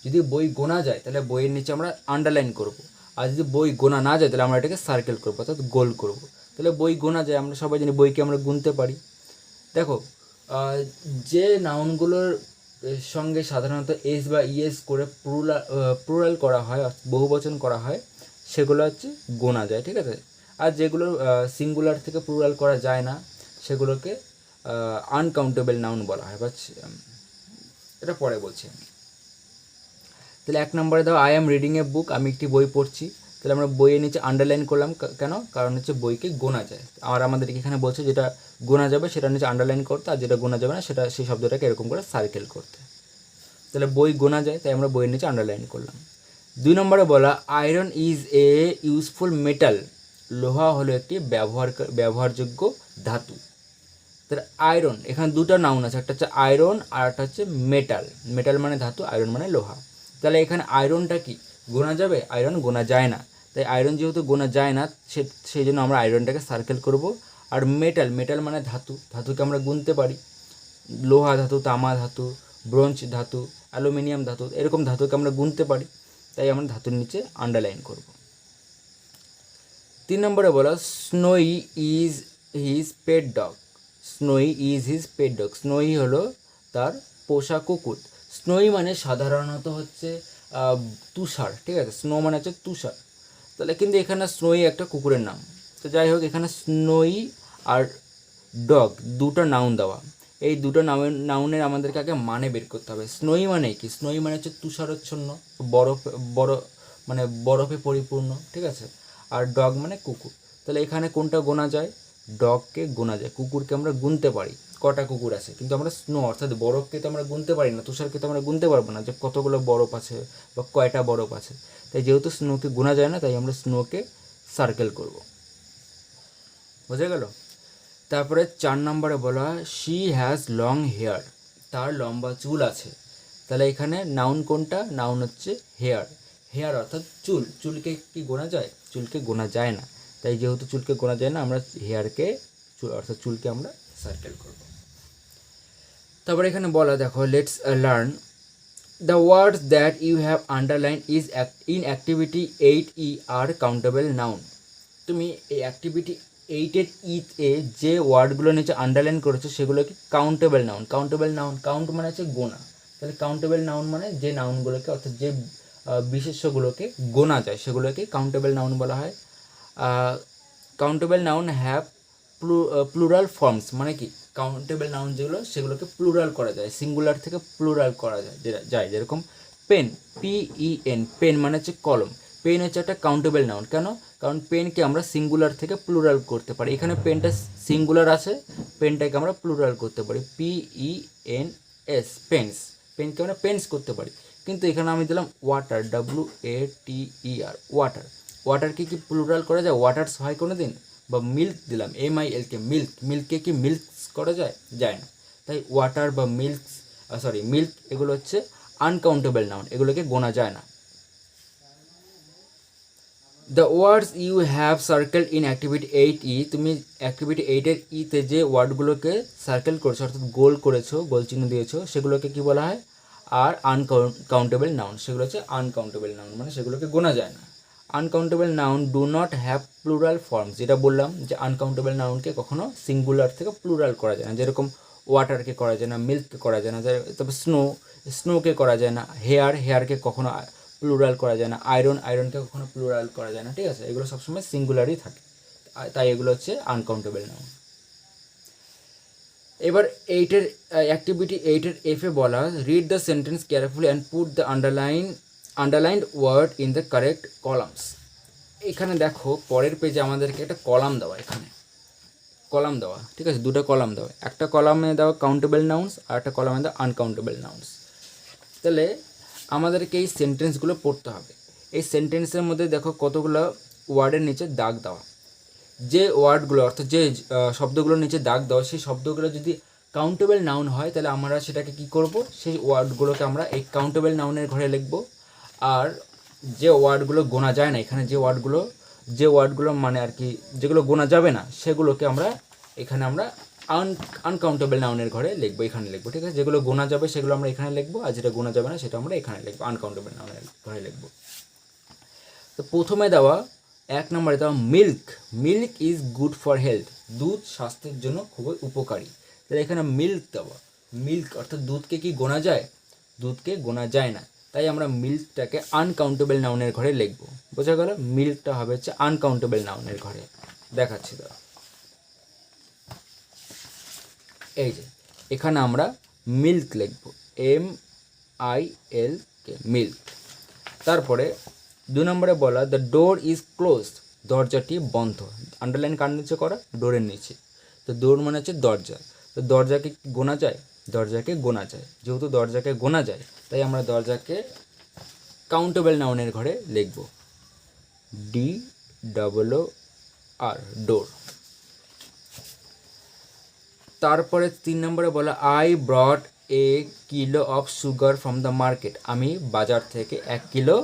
যদি বই গোনা যায় তাহলে বইয়ের নিচে আমরা আন্ডারলাইন করব, আর যদি বই গোনা না যায় তাহলে আমরা এটাকে সার্কেল করবো অর্থাৎ গোল করব। তাহলে বই গোনা যায়, আমরা সবাই জানি বইকে আমরা গুনতে পারি। দেখো, যে নাউনগুলোর সঙ্গে সাধারণত এস বা ইএস করে প্লুরাল করা হয়, বহুবচন করা হয়, সেগুলো হচ্ছে গোনা যায়, ঠিক আছে। আর যেগুলো সিঙ্গুলার থেকে প্লুরাল করা যায় না সেগুলোকে আনকাউন্টেবল নাউন বলা হয়, বা এটা পরে বলছি আমি। তাহলে 1 নম্বরে দাও, I am reading a book, আমি একটি বই পড়ছি। তাহলে আমরা বইয়ের নিচে আন্ডারলাইন করলাম কেন? কারণ হচ্ছে বইকে গোনা যায়, আর আমাদেরকে এখানে বলছে যেটা গোনা যাবে সেটা নিচে আন্ডারলাইন করতে, আর যেটা গোনা যাবে না সেটা সেই শব্দটাকে এরকম করে সার্কেল করতে। তাহলে বই গোনা যায়, তাই আমরা বইয়ের নিচে আন্ডারলাইন করলাম। 2 নম্বরে বলা iron is a useful metal, লোহা হলো একটি ব্যবহারযোগ্য ধাতু। তাহলে আয়রন, এখানে দুটো নাউন আছে, একটা হচ্ছে আয়রন আর একটা হচ্ছে মেটাল। মেটাল মানে ধাতু, আয়রন মানে লোহা। তাহলে এখানে আয়রনটা কি গোনা যাবে? আয়রন গোনা যায় না, তাই আয়রন যেহেতু গোনা যায় না সেই জন্য আমরা আয়রনটাকে সার্কেল করব। আর মেটাল, মেটাল মানে ধাতু, ধাতুকে আমরা গুনতে পারি, লোহা ধাতু, তামা ধাতু, ব্রোঞ্জ ধাতু, অ্যালুমিনিয়াম ধাতু, এরকম ধাতুকে আমরা গুনতে পারি, তাই আমরা ধাতুর নিচে আন্ডারলাইন করব। 3 নম্বরে বলা Snowy is his pet dog. Snowy is his pet dog, Snowy হলো তার পোষা কুকুর। স্নোই মানে সাধারণত হচ্ছে তুষার, ঠিক আছে, স্নো মানে হচ্ছে তুষার। তাহলে কিন্তু এখানে স্নোই একটা কুকুরের নাম। তো যাই হোক, এখানে স্নোই আর ডগ দুটো নাউন দেওয়া, এই দুটো নাউনের আমাদেরকে আগে মানে বের করতে হবে। স্নোই মানে কি? স্নোই মানে হচ্ছে তুষারচ্ছন্ন, বরফে পরিপূর্ণ, ঠিক আছে। আর ডগ মানে কুকুর। তাহলে এখানে কোনটা গোনা যায়? ডগকে গোনা যায়, কুকুরকে আমরা গুনতে পারি কটা কুকুর আছে, কিন্তু আমরা স্নো অর্থাৎ বরফকে তো আমরা গুনতে পারি না, তুষারকে তো আমরা গুনতে পারবো না যে কতগুলো বরফ আছে বা কয়টা বরফ আছে। তাই যেহেতু স্নোকে গোনা যায় না, তাই আমরা স্নোকে সার্কেল করব। বোঝা গেল? তারপরে 4 নম্বরে বলা শি হ্যাজ লং হেয়ার, তার লম্বা চুল আছে। তাহলে এখানে নাউন কোনটা? নাউন হচ্ছে হেয়ার। হেয়ার অর্থাৎ চুল, চুলকে কি গোনা যায়? চুলকে গোনা যায় না, তাই যেহেতু চুলকে গোনা যায় না, আমরা হেয়ারকে অর্থাৎ চুলকে আমরা সার্কেল করব। তারপরে এখানে বলা দেখো let's learn the words that you have underline is in activity 8E are countable noun. তুমি এই অ্যাক্টিভিটি 8-এর ইতে যে ওয়ার্ডগুলো নিচে আন্ডারলাইন করেছো সেগুলো কি countable noun. Countable noun, count মানে হচ্ছে গোনা, তাহলে কাউন্টেবল নাউন মানে যে নাউনগুলোকে অর্থাৎ যে বিশেষ্যগুলোকে গোনা যায় সেগুলোকে কাউন্টেবল নাউন বলা হয়। Countable noun have plural forms, মানে কি কাউন্টেবল নাউন যেগুলো সেগুলোকে প্লুরাল করা যায়, সিঙ্গুলার থেকে প্লুরাল করা যায়। যেরকম পেন, PEN, পেন মানে হচ্ছে কলম। পেন হচ্ছে একটা কাউন্টেবল নাউন, কেন? কারণ পেনকে আমরা সিঙ্গুলার থেকে প্লুরাল করতে পারি। এখানে পেনটা সিঙ্গুলার আছে, পেনটাকে আমরা প্লুরাল করতে পারি, PENS, পেন্স। পেনকে আমরা পেন্স করতে পারি। কিন্তু এখানে আমি দিলাম ওয়াটার, WATER, ওয়াটার। ওয়াটারকে কি প্লুরাল করা যায়? ওয়াটার্স হয় কোনো দিন? বা মিল্ক দিলাম, MILK, মিল্ক, মিল্ককে কি মিল্কস করা যায়? যায় না। তাই ওয়াটার বা মিল্ক এগুলো হচ্ছে আনকাউন্টেবল নাউন, এগুলোকে গোনা যায় না। The words you have circle in activity 8E, তুমি অ্যাক্টিভিটি 8-এর ইতে যে ওয়ার্ডগুলোকে সার্কেল করেছো অর্থাৎ গোল করেছো, গোল চিহ্ন দিয়েছো, সেগুলোকে কি বলা হয়? আর আনকাউন্টেবল নাউন, সেগুলো হচ্ছে আনকাউন্টেবল নাউন, মানে সেগুলোকে গোনা যায় না। Uncountable noun do not have plural forms, যেটা বললাম যে আনকাউন্টেবল নাউনকে কখনো সিঙ্গুলার থেকে প্লুরাল করা যায় না, যেরকম ওয়াটারকে করা যায় না, মিল্ককে করা যায় না, তারপর স্নোকে করা যায় না, হেয়ারকে কখনো প্লুরাল করা যায় না, আয়রনকে কখনো প্লুরাল করা যায় না, ঠিক আছে। এগুলো সবসময় সিঙ্গুলারই থাকে, তাই এগুলো হচ্ছে আনকাউন্টেবল নাউন। এবার অ্যাক্টিভিটি 8-এর F-এ বলা read the sentence carefully and put the underlined word in the correct columns. এখানে দেখো পরের পেজে আমাদেরকে একটা কলাম দেওয়া, এখানে কলাম দেওয়া, ঠিক আছে, দুটো কলাম দেওয়া, একটা কলামে দেওয়া কাউন্টেবল নাউন্স আর একটা কলামে দেওয়া আনকাউন্টেবল নাউন্স। তাহলে আমাদেরকে এই সেন্টেন্সগুলো পড়তে হবে। এই সেন্টেন্সের মধ্যে দেখো কতগুলো ওয়ার্ডের নিচে দাগ দেওয়া, যে ওয়ার্ডগুলো অর্থাৎ যে শব্দগুলোর নিচে দাগ দেওয়া, সেই শব্দগুলো যদি কাউন্টেবল নাউন হয় তাহলে আমরা সেটাকে কি করব? সেই ওয়ার্ডগুলোকে আমরা এই কাউন্টেবল নাউনের ঘরে লিখব। আর যে ওয়ার্ডগুলো গোনা যায় না, এখানে যে ওয়ার্ডগুলো মানে আর কি যেগুলো গোনা যাবে না, সেগুলোকে আমরা এখানে আমরা আনকাউন্টেবল নাউনের ঘরে লিখবো, এখানে লিখবো, ঠিক আছে। যেগুলো গোনা যাবে সেগুলো আমরা এখানে লিখবো, আর যেটা গোনা যাবে না সেটা আমরা এখানে লিখবো, আনকাউন্টেবল নাউনের ঘরে লিখবো। তো প্রথমে দেওয়া 1 নম্বরে দেওয়া milk is good for health, দুধ স্বাস্থ্যের জন্য খুবই উপকারী। তাহলে এখানে মিল্ক দেওয়া, মিল্ক অর্থাৎ দুধকে কি গোনা যায়? দুধকে গোনা যায় না, তাই আমরা মিল্কটাকে আনকাউন্টেবল নাউনের ঘরে লিখবো। বোঝা গেল? মিল্কটা হবে হচ্ছে আনকাউন্টেবল নাউনের ঘরে। দেখাচ্ছি দাও, এই যে এখানে আমরা মিল্ক লিখবো, MILK, মিল্ক। তারপরে 2 নম্বরে বলা দ্য ডোর ইজ ক্লোজড, দরজাটি বন্ধ। আন্ডারলাইন কার নিচে করা? ডোরের নিচে। তো ডোর মানে হচ্ছে দরজা। তো দরজাকে গোনা যায়? দরজাকে গোনা যায়। যেহেতু দরজাকে গোনা যায় তাই আমরা দরজাকে কাউন্টেবল নাউনের ঘরে লিখব, DOOR, ডোর। তারপরে 3 নম্বরে বলা I brought A kilo of sugar from the market, আমি বাজার থেকে 1 কিলো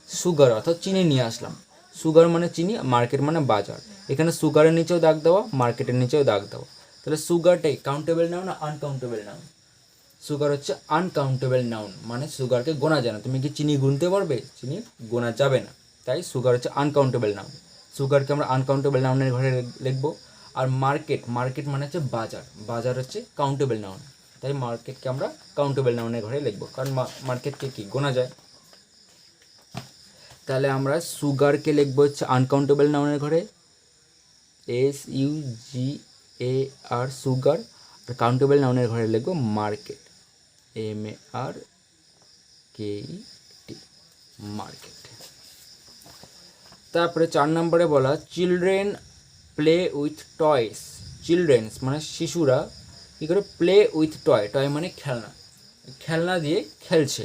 সুগার অর্থাৎ চিনি নিয়ে আসলাম। সুগার মানে চিনি, মার্কেট মানে বাজার। এখানে সুগারের নিচেও দাগ দেওয়া, মার্কেটের নিচেও দাগ দেওয়া। তাহলে সুগারটাই কাউন্টেবল নাউন না আনকাউন্টেবল নাউন? সুগার হচ্ছে আনকাউন্টেবল নাউন, মানে সুগারকে গোনা যায় না। তুমি কি চিনি গুনতে পারবে? চিনি গোনা যাবে না, তাই সুগার হচ্ছে আনকাউন্টেবল নাউন। সুগারকে আমরা আনকাউন্টেবল নাউনের ঘরে লিখবো। আর মার্কেট, মার্কেট মানে হচ্ছে বাজার, বাজার হচ্ছে কাউন্টেবল নাউন, তাই মার্কেটকে আমরা কাউন্টেবল নাউনের ঘরে লিখবো, কারণ মার্কেটকে কি গোনা যায়। তাহলে আমরা সুগারকে লিখবো হচ্ছে আনকাউন্টেবল নাউনের ঘরে, SUGAR, সুগার। আর কাউন্টেবল নাউনের ঘরে লিখবো মার্কেট, MARKET, মার্কেট। তারপরে 4 নম্বরে বলা children play with toys, children's মানে শিশুরা কী করে প্লে উইথ টয়, টয় মানে খেলনা, খেলনা দিয়ে খেলছে,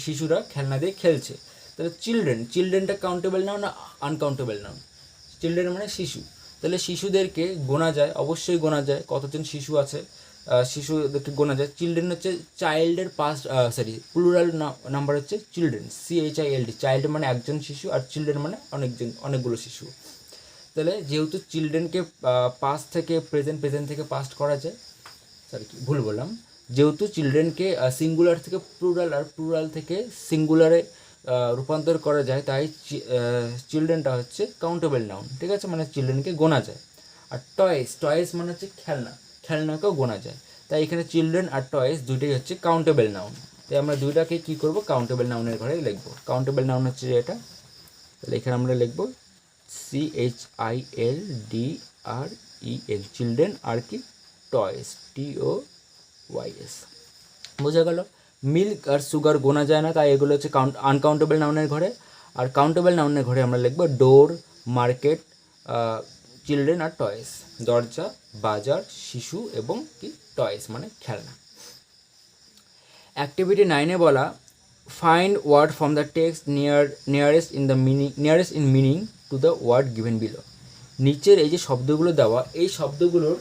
শিশুরা খেলনা দিয়ে খেলছে। তাহলে চিলড্রেন, চিলড্রেনটা কাউন্টেবল নাউন না আনকাউন্টেবল নাউন? চিলড্রেন মানে শিশু, তাহলে শিশুদেরকে গোনা যায়, অবশ্যই গোনা যায়। কতজন শিশু আছে? শিশুদেরকে গোনা যায়। চিলড্রেন হচ্ছে চাইল্ডের পাস্ট, প্লুরাল নাম্বার হচ্ছে চিলড্রেন, CHILD, চাইল্ড মানে একজন শিশু আর চিলড্রেন মানে অনেকগুলো শিশু। তাহলে যেহেতু চিলড্রেনকে পাস্ট থেকে প্রেজেন্ট, প্রেজেন্ট থেকে পাস্ট করা যায়, ভুল বললাম, যেহেতু চিলড্রেনকে সিঙ্গুলার থেকে প্লুরাল আর প্লুরাল থেকে সিঙ্গুলারে রূপান্তর করা যায়, তাই চিলড্রেনটা হচ্ছে কাউন্টেবল নাউন, ঠিক আছে, মানে চিলড্রেনকে গোনা যায়। আর টয়েস, টয়েস মানে হচ্ছে খেলনা, খেলনাকেও গোনা যায়, তাই এখানে চিলড্রেন আর টয়েস দুইটাই হচ্ছে কাউন্টেবল নাউন। তাই আমরা দুইটাকে কী করবো? কাউন্টেবল নাউনের ঘরে লিখবো। কাউন্টেবল নাউন হচ্ছে এটা, তাহলে এখানে আমরা লিখবো CHILDREN, চিলড্রেন, আর কি টয়েস, TOYS। বোঝা গেল? মিল্ক আর সুগার গোনা যায় না, তাই এগুলো হচ্ছে আনকাউন্টেবল নাউনের ঘরে। আর কাউন্টেবল নাউনের ঘরে আমরা লিখবো ডোর, মার্কেট, চিলড্রেন আর টয়েস, দরজা, বাজার, শিশু এবং কি টয়েস মানে খেলনা। অ্যাক্টিভিটি 9-এ বলা find word from the text nearest in meaning to the word given below. নিচের এই যে শব্দগুলো দেওয়া, এই শব্দগুলোর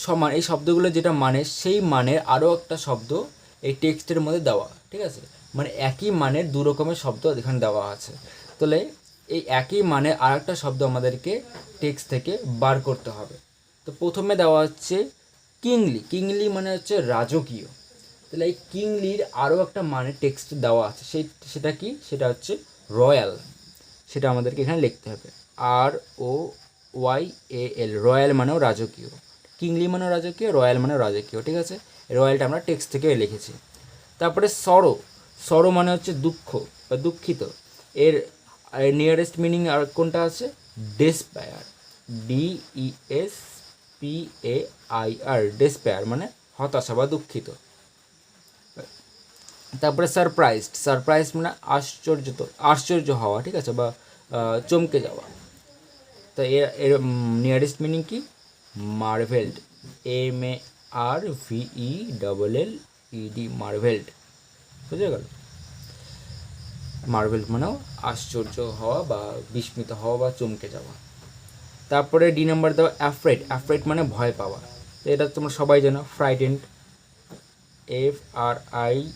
সমান, এই শব্দগুলো যেটা মানে সেই মানের আরও একটা শব্দ এই টেক্সটের মধ্যে দেওয়া, ঠিক আছে, মানে একই মানের দু রকমের শব্দ এখানে দেওয়া আছে। তাহলে এই একই মানের আর একটা শব্দ আমাদেরকে টেক্সট থেকে বার করতে হবে। তো প্রথমে দেওয়া হচ্ছে কিংলি, কিংলি মানে হচ্ছে রাজকীয়। তাহলে এই কিংলির আরও একটা মানে টেক্সট দেওয়া আছে, সেটা কি? সেটা হচ্ছে রয়্যাল, সেটা আমাদেরকে এখানে লিখতে হবে, ROYAL, রয়্যাল মানেও রাজকীয়, কিংলি মানেও রাজকীয়, রয়্যাল মানেও রাজকীয়, ঠিক আছে। রয়্যালটা আমরা টেক্সট থেকে লিখেছি। তারপরে সরো, সরো মানে হচ্ছে দুঃখ বা দুঃখিত। এর নিয়ারেস্ট মিনিং আর কোনটা আছে? ডেসপায়ার, DESPAIR, ডেসপায়ার মানে হতাশা বা দুঃখিত। তারপরে সারপ্রাইজড, সারপ্রাইজ মানে আশ্চর্য হওয়া, ঠিক আছে, বা চমকে যাওয়া। তো এর নিয়ারেস্ট মিনিং কি? মার্ভেলড, MARVELLED, মার্ভেলড, বুঝে গেল? মার্ভেলড মানেও আশ্চর্য হওয়া বা বিস্মিত হওয়া বা চমকে যাওয়া। তারপরে ডি নাম্বার দেওয়া অ্যাফ্রেড, অ্যাফ্রেড মানে ভয় পাওয়া। তো এটা তোমরা সবাই জানো, ফ্রাইটেন্ড, FRIGHTENE,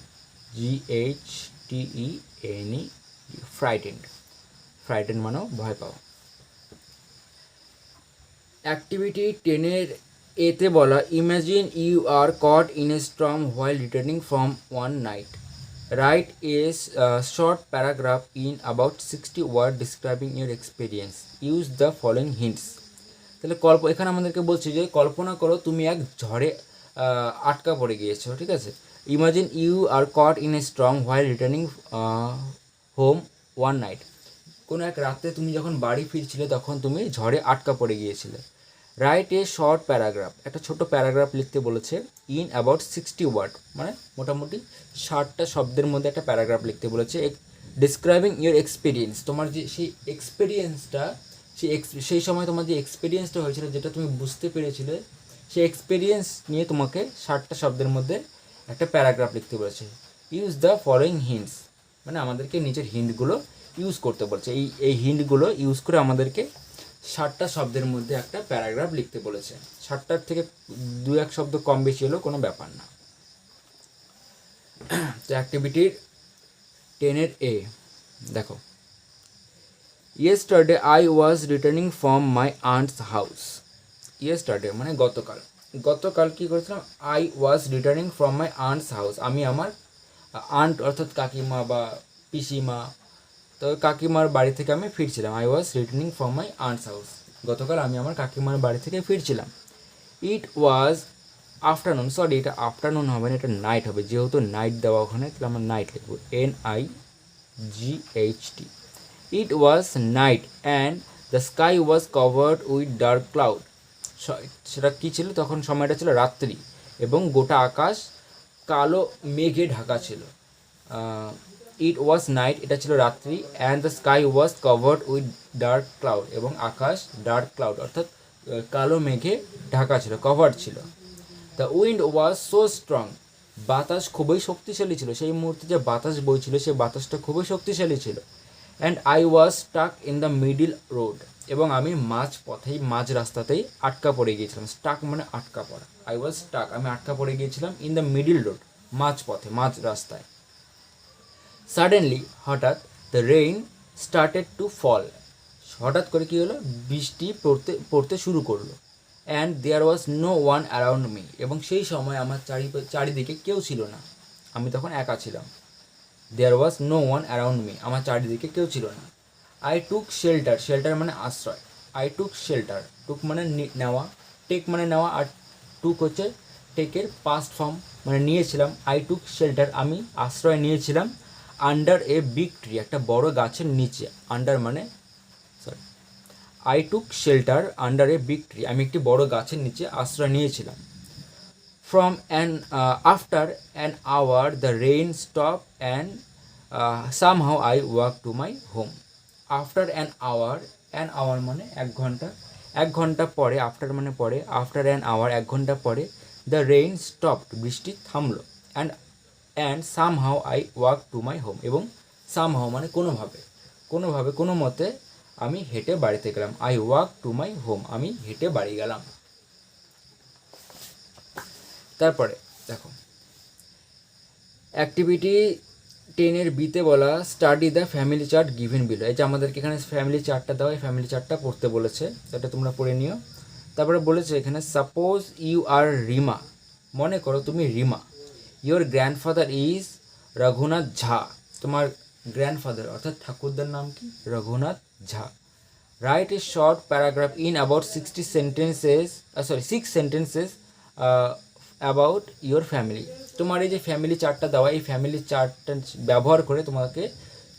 ফ্রাইটেন্ড, ফ্রাইটেন্ড মানেও ভয় পাওয়া। অ্যাক্টিভিটি 10-এর এতে বলা imagine you are caught in a storm while returning from one night, write a short paragraph in about 60 word describing your experience, use the following hints. তাহলে এখানে আমাদেরকে বলছি যে কল্পনা করো তুমি এক ঝড়ে আটকা পড়ে গিয়েছো, ঠিক আছে। Imagine you are caught in a storm while returning home one night, কোনো এক রাতে তুমি যখন বাড়ি ফিরছিলে তখন তুমি ঝড়ে আটকা পড়ে গিয়েছিলে। রাইট এ শর্ট প্যারাগ্রাফ, একটা ছোট প্যারাগ্রাফ লিখতে বলেছে, ইন অ্যাবাউট 60 ওয়ার্ড মানে মোটামুটি 60টা শব্দের মধ্যে একটা প্যারাগ্রাফ লিখতে বলেছে। ডিসক্রাইবিং ইউর এক্সপিরিয়েন্স, তোমার যে সেই এক্সপিরিয়েন্সটা, সেই সময় তোমার যে এক্সপিরিয়েন্সটা হয়েছিল, যেটা তুমি বুঝতে পেরেছিলে, সেই এক্সপিরিয়েন্স নিয়ে তোমাকে 60টা শব্দের মধ্যে একটা প্যারাগ্রাফ লিখতে বলেছে। ইউজ দ্য ফলোয়িং হিন্টস, মানে আমাদেরকে নিচের হিন্টগুলো ইউজ করতে বলছে। এই হিন্টগুলো ইউজ করে আমাদেরকে 60টা শব্দের মধ্যে একটা প্যারাগ্রাফ লিখতে বলেছে। 60টার থেকে 2-1 শব্দ কম বেশি হলেও কোনো ব্যাপার না। তো অ্যাক্টিভিটির 10-এর এ দেখো, yesterday I was returning from my aunts house. Yesterday মানে গতকাল। গতকাল কী করেছিলাম? I was returning from my aunts house. আমি আমার আন্ট অর্থাৎ কাকিমা বা পিসিমা, তো কাকিমার বাড়ি থেকে আমি ফিরছিলাম। I was returning from my aunts house. গতকাল আমি আমার কাকিমার বাড়ি থেকে ফিরছিলাম। ইট ওয়াজ আফটারনুন, সরি এটা আফটারনুন হবে না, এটা নাইট হবে, যেহেতু নাইট দেওয়া ওখানে, তাহলে আমরা নাইট লিখব, NIGHT। It was night and the sky was covered with dark cloud. সেটা কী ছিল? তখন সময়টা ছিল রাত্রি এবং গোটা আকাশ কালো মেঘে ঢাকা ছিল। ইট ওয়াজ নাইট, এটা ছিল রাত্রি, and the sky was covered with dark cloud, এবং আকাশ ডার্ক ক্লাউড অর্থাৎ কালো মেঘে ঢাকা ছিল, কভার্ড ছিল। The wind was so strong, বাতাস খুবই শক্তিশালী ছিল। সেই মুহূর্তে যে বাতাস বইছিল, সেই বাতাসটা খুবই শক্তিশালী ছিল। And I was stuck in the middle road, এবং আমি মাঝ রাস্তাতেই আটকা পড়ে গিয়েছিলাম। স্টাক মানে আটকা পড়া। আই ওয়াজ স্টাক, আমি আটকা পড়ে গিয়েছিলাম, ইন দ্য মিডিল রোড, মাঝ রাস্তায়। সাডেনলি, হঠাৎ, the rain started to fall, হঠাৎ করে কী হলো? বৃষ্টি পড়তে শুরু করলো। And there was no one around me, এবং সেই সময় আমার চারিদিকে কেউ ছিল না, আমি তখন একা ছিলাম। There was no one around me, আমার চারিদিকে কেউ ছিল না। আই টুক শেল্টার, শেল্টার মানে আশ্রয়। আই টুক শেল্টার, টুক মানে নেওয়া, টেক মানে নেওয়া, আর টুক হচ্ছে টেকের পাস্ট ফর্ম, মানে নিয়েছিলাম। আই টুক শেল্টার, আমি আশ্রয় নিয়েছিলাম, আন্ডার এ বিগ ট্রি, একটা বড় গাছের নিচে। আন্ডার মানে I took shelter under a big tree, আমি একটি বড় গাছের নিচে আশ্রয় নিয়েছিলাম। After an hour the rain stop and somehow I walk to my home. After an hour মানে 1 ঘন্টা, 1 ঘন্টা পরে, আফটার মানে পরে, আফটার অ্যান আওয়ার 1 ঘন্টা পরে, দ্য রেইন স্টপড, বৃষ্টি থামলো, and somehow I walk to my home, এবং সামহাউ মানে কোনোভাবে কোনো মতে আমি হেঁটে বাড়িতে গেলাম। I walk to my home, আমি হেঁটে বাড়ি গেলাম। তারপরে দেখো, অ্যাক্টিভিটি 10-এর বিতে বলা, study the family chart given below. এই যে আমাদেরকে এখানে ফ্যামিলি চার্টটা দেওয়া, এই ফ্যামিলি চার্টটা পড়তে বলেছে, সেটা তোমরা পড়ে নিও। তারপরে বলেছে এখানে, সাপোজ ইউ আর রিমা, মনে করো তুমি Rima. Your grandfather is Raghunath Jha, তোমার গ্র্যান্ডফাদার অর্থাৎ ঠাকুরদার নাম কি? Raghunath Jha. Write a short paragraph in about 6 sentences about your family. তোমার এই যে ফ্যামিলি চার্টটা দেওয়া, এই ফ্যামিলি চার্টটা ব্যবহার করে তোমাকে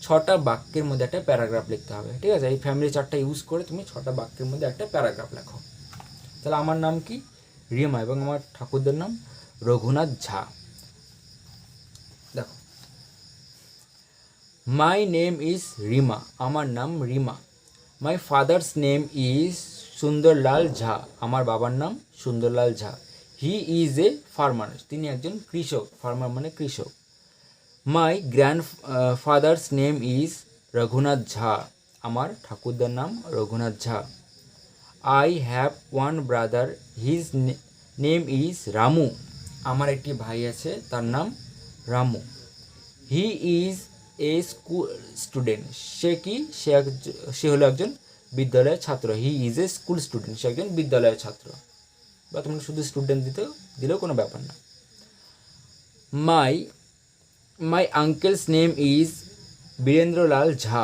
6টা বাক্যের মধ্যে একটা প্যারাগ্রাফ লিখতে হবে। ঠিক আছে? এই ফ্যামিলি চার্টটা ইউজ করে তুমি 6টা বাক্যের মধ্যে একটা প্যারাগ্রাফ লেখো। তাহলে আমার নাম কি? রিমা, এবং আমার ঠাকুরদার নাম রঘুনাথ ঝা। দেখো, মাই নেম ইজ রিমা, আমার নাম Rima. My father's name is Sundarlal Jha, আমার বাবার নাম Sundarlal Jha. He is a farmer, তিনি একজন কৃষক। ফার্মার মানে কৃষক। My grandfather's name is Raghunath Jha, আমার ঠাকুরদার নাম Raghunath Jha. I have one brother, his name is Ramu, আমার একটি ভাই আছে, তার নাম Ramu. He is a school student, সে হলো একজন বিদ্যালয়ের ছাত্র। He is a school student, সে একজন বিদ্যালয়ের ছাত্র, বা তোমরা শুধু স্টুডেন্ট দিলেও কোনো ব্যাপার না। মাই আঙ্কেলস নেম ইজ বীরেন্দ্রলাল ঝা,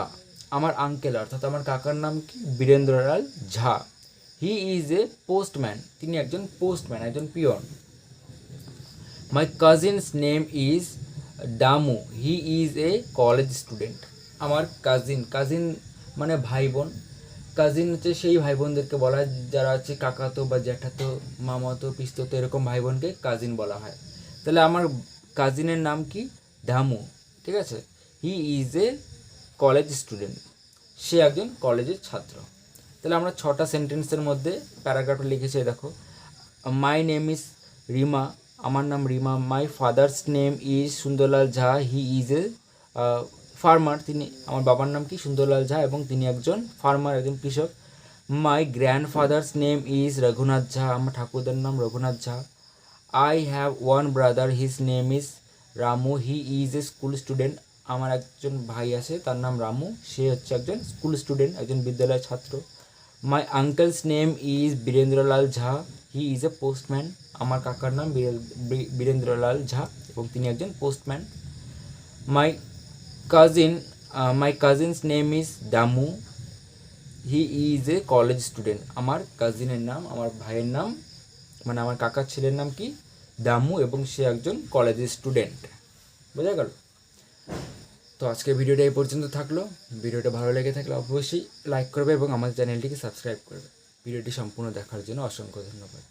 আমার আঙ্কেল অর্থাৎ আমার কাকার নাম কি? Birendralal Jha. He is a postman, তিনি একজন পোস্টম্যান, একজন peon. My cousin's name is Damu, he is a college student. আমার কাজিন মানে ভাই বোন। কাজিন হচ্ছে সেই ভাই বোনদেরকে বলা হয় যারা হচ্ছে কাকাতো বা জ্যাঠাতো, মামাতো, পিস্ততো, এরকম ভাই বোনকে কাজিন বলা হয়। তাহলে আমার কাজিনের নাম কি? দামু। ঠিক আছে? He is a college student, সে একজন কলেজের ছাত্র। তাহলে আমরা 6টা সেন্টেন্সের মধ্যে প্যারাগ্রাফটা লিখেছি। দেখো, মাই নেম ইজ রিমা, আমার নাম Rima. My father's name is Sundarlal Jha, he is a farmer, তিনি, আমার বাবার নাম কি সুন্দরলাল ঝা এবং তিনি একজন ফার্মার, একজন কৃষক। My grandfather's name is Raghunath Jha, আমার ঠাকুরদার নাম Raghunath Jha. I have one brother, his name is Ramu, he is a school student, আমার একজন ভাই আছে তার নাম রামু, সে হচ্ছে একজন স্কুল স্টুডেন্ট, একজন বিদ্যালয়ের ছাত্র। My uncle's name is Birendralal Jha, he is a postman, আমার কাকার নাম বীরেন্দ্রলাল ঝা এবং তিনি একজন postman. My cousin's name is Damu, he is a college student, আমার কাজিনের নাম, আমার ভাইয়ের নাম, মানে আমার কাকার ছেলের নাম কি দামু এবং সে একজন কলেজের স্টুডেন্ট। বোঝা গেল? তো আজকের ভিডিওটা এই পর্যন্ত থাকলো। ভিডিওটা ভালো লেগে থাকলে অবশ্যই লাইক করবে এবং আমাদের চ্যানেলটিকে সাবস্ক্রাইব করবে। ভিডিওটি সম্পূর্ণ দেখার জন্য অসংখ্য ধন্যবাদ।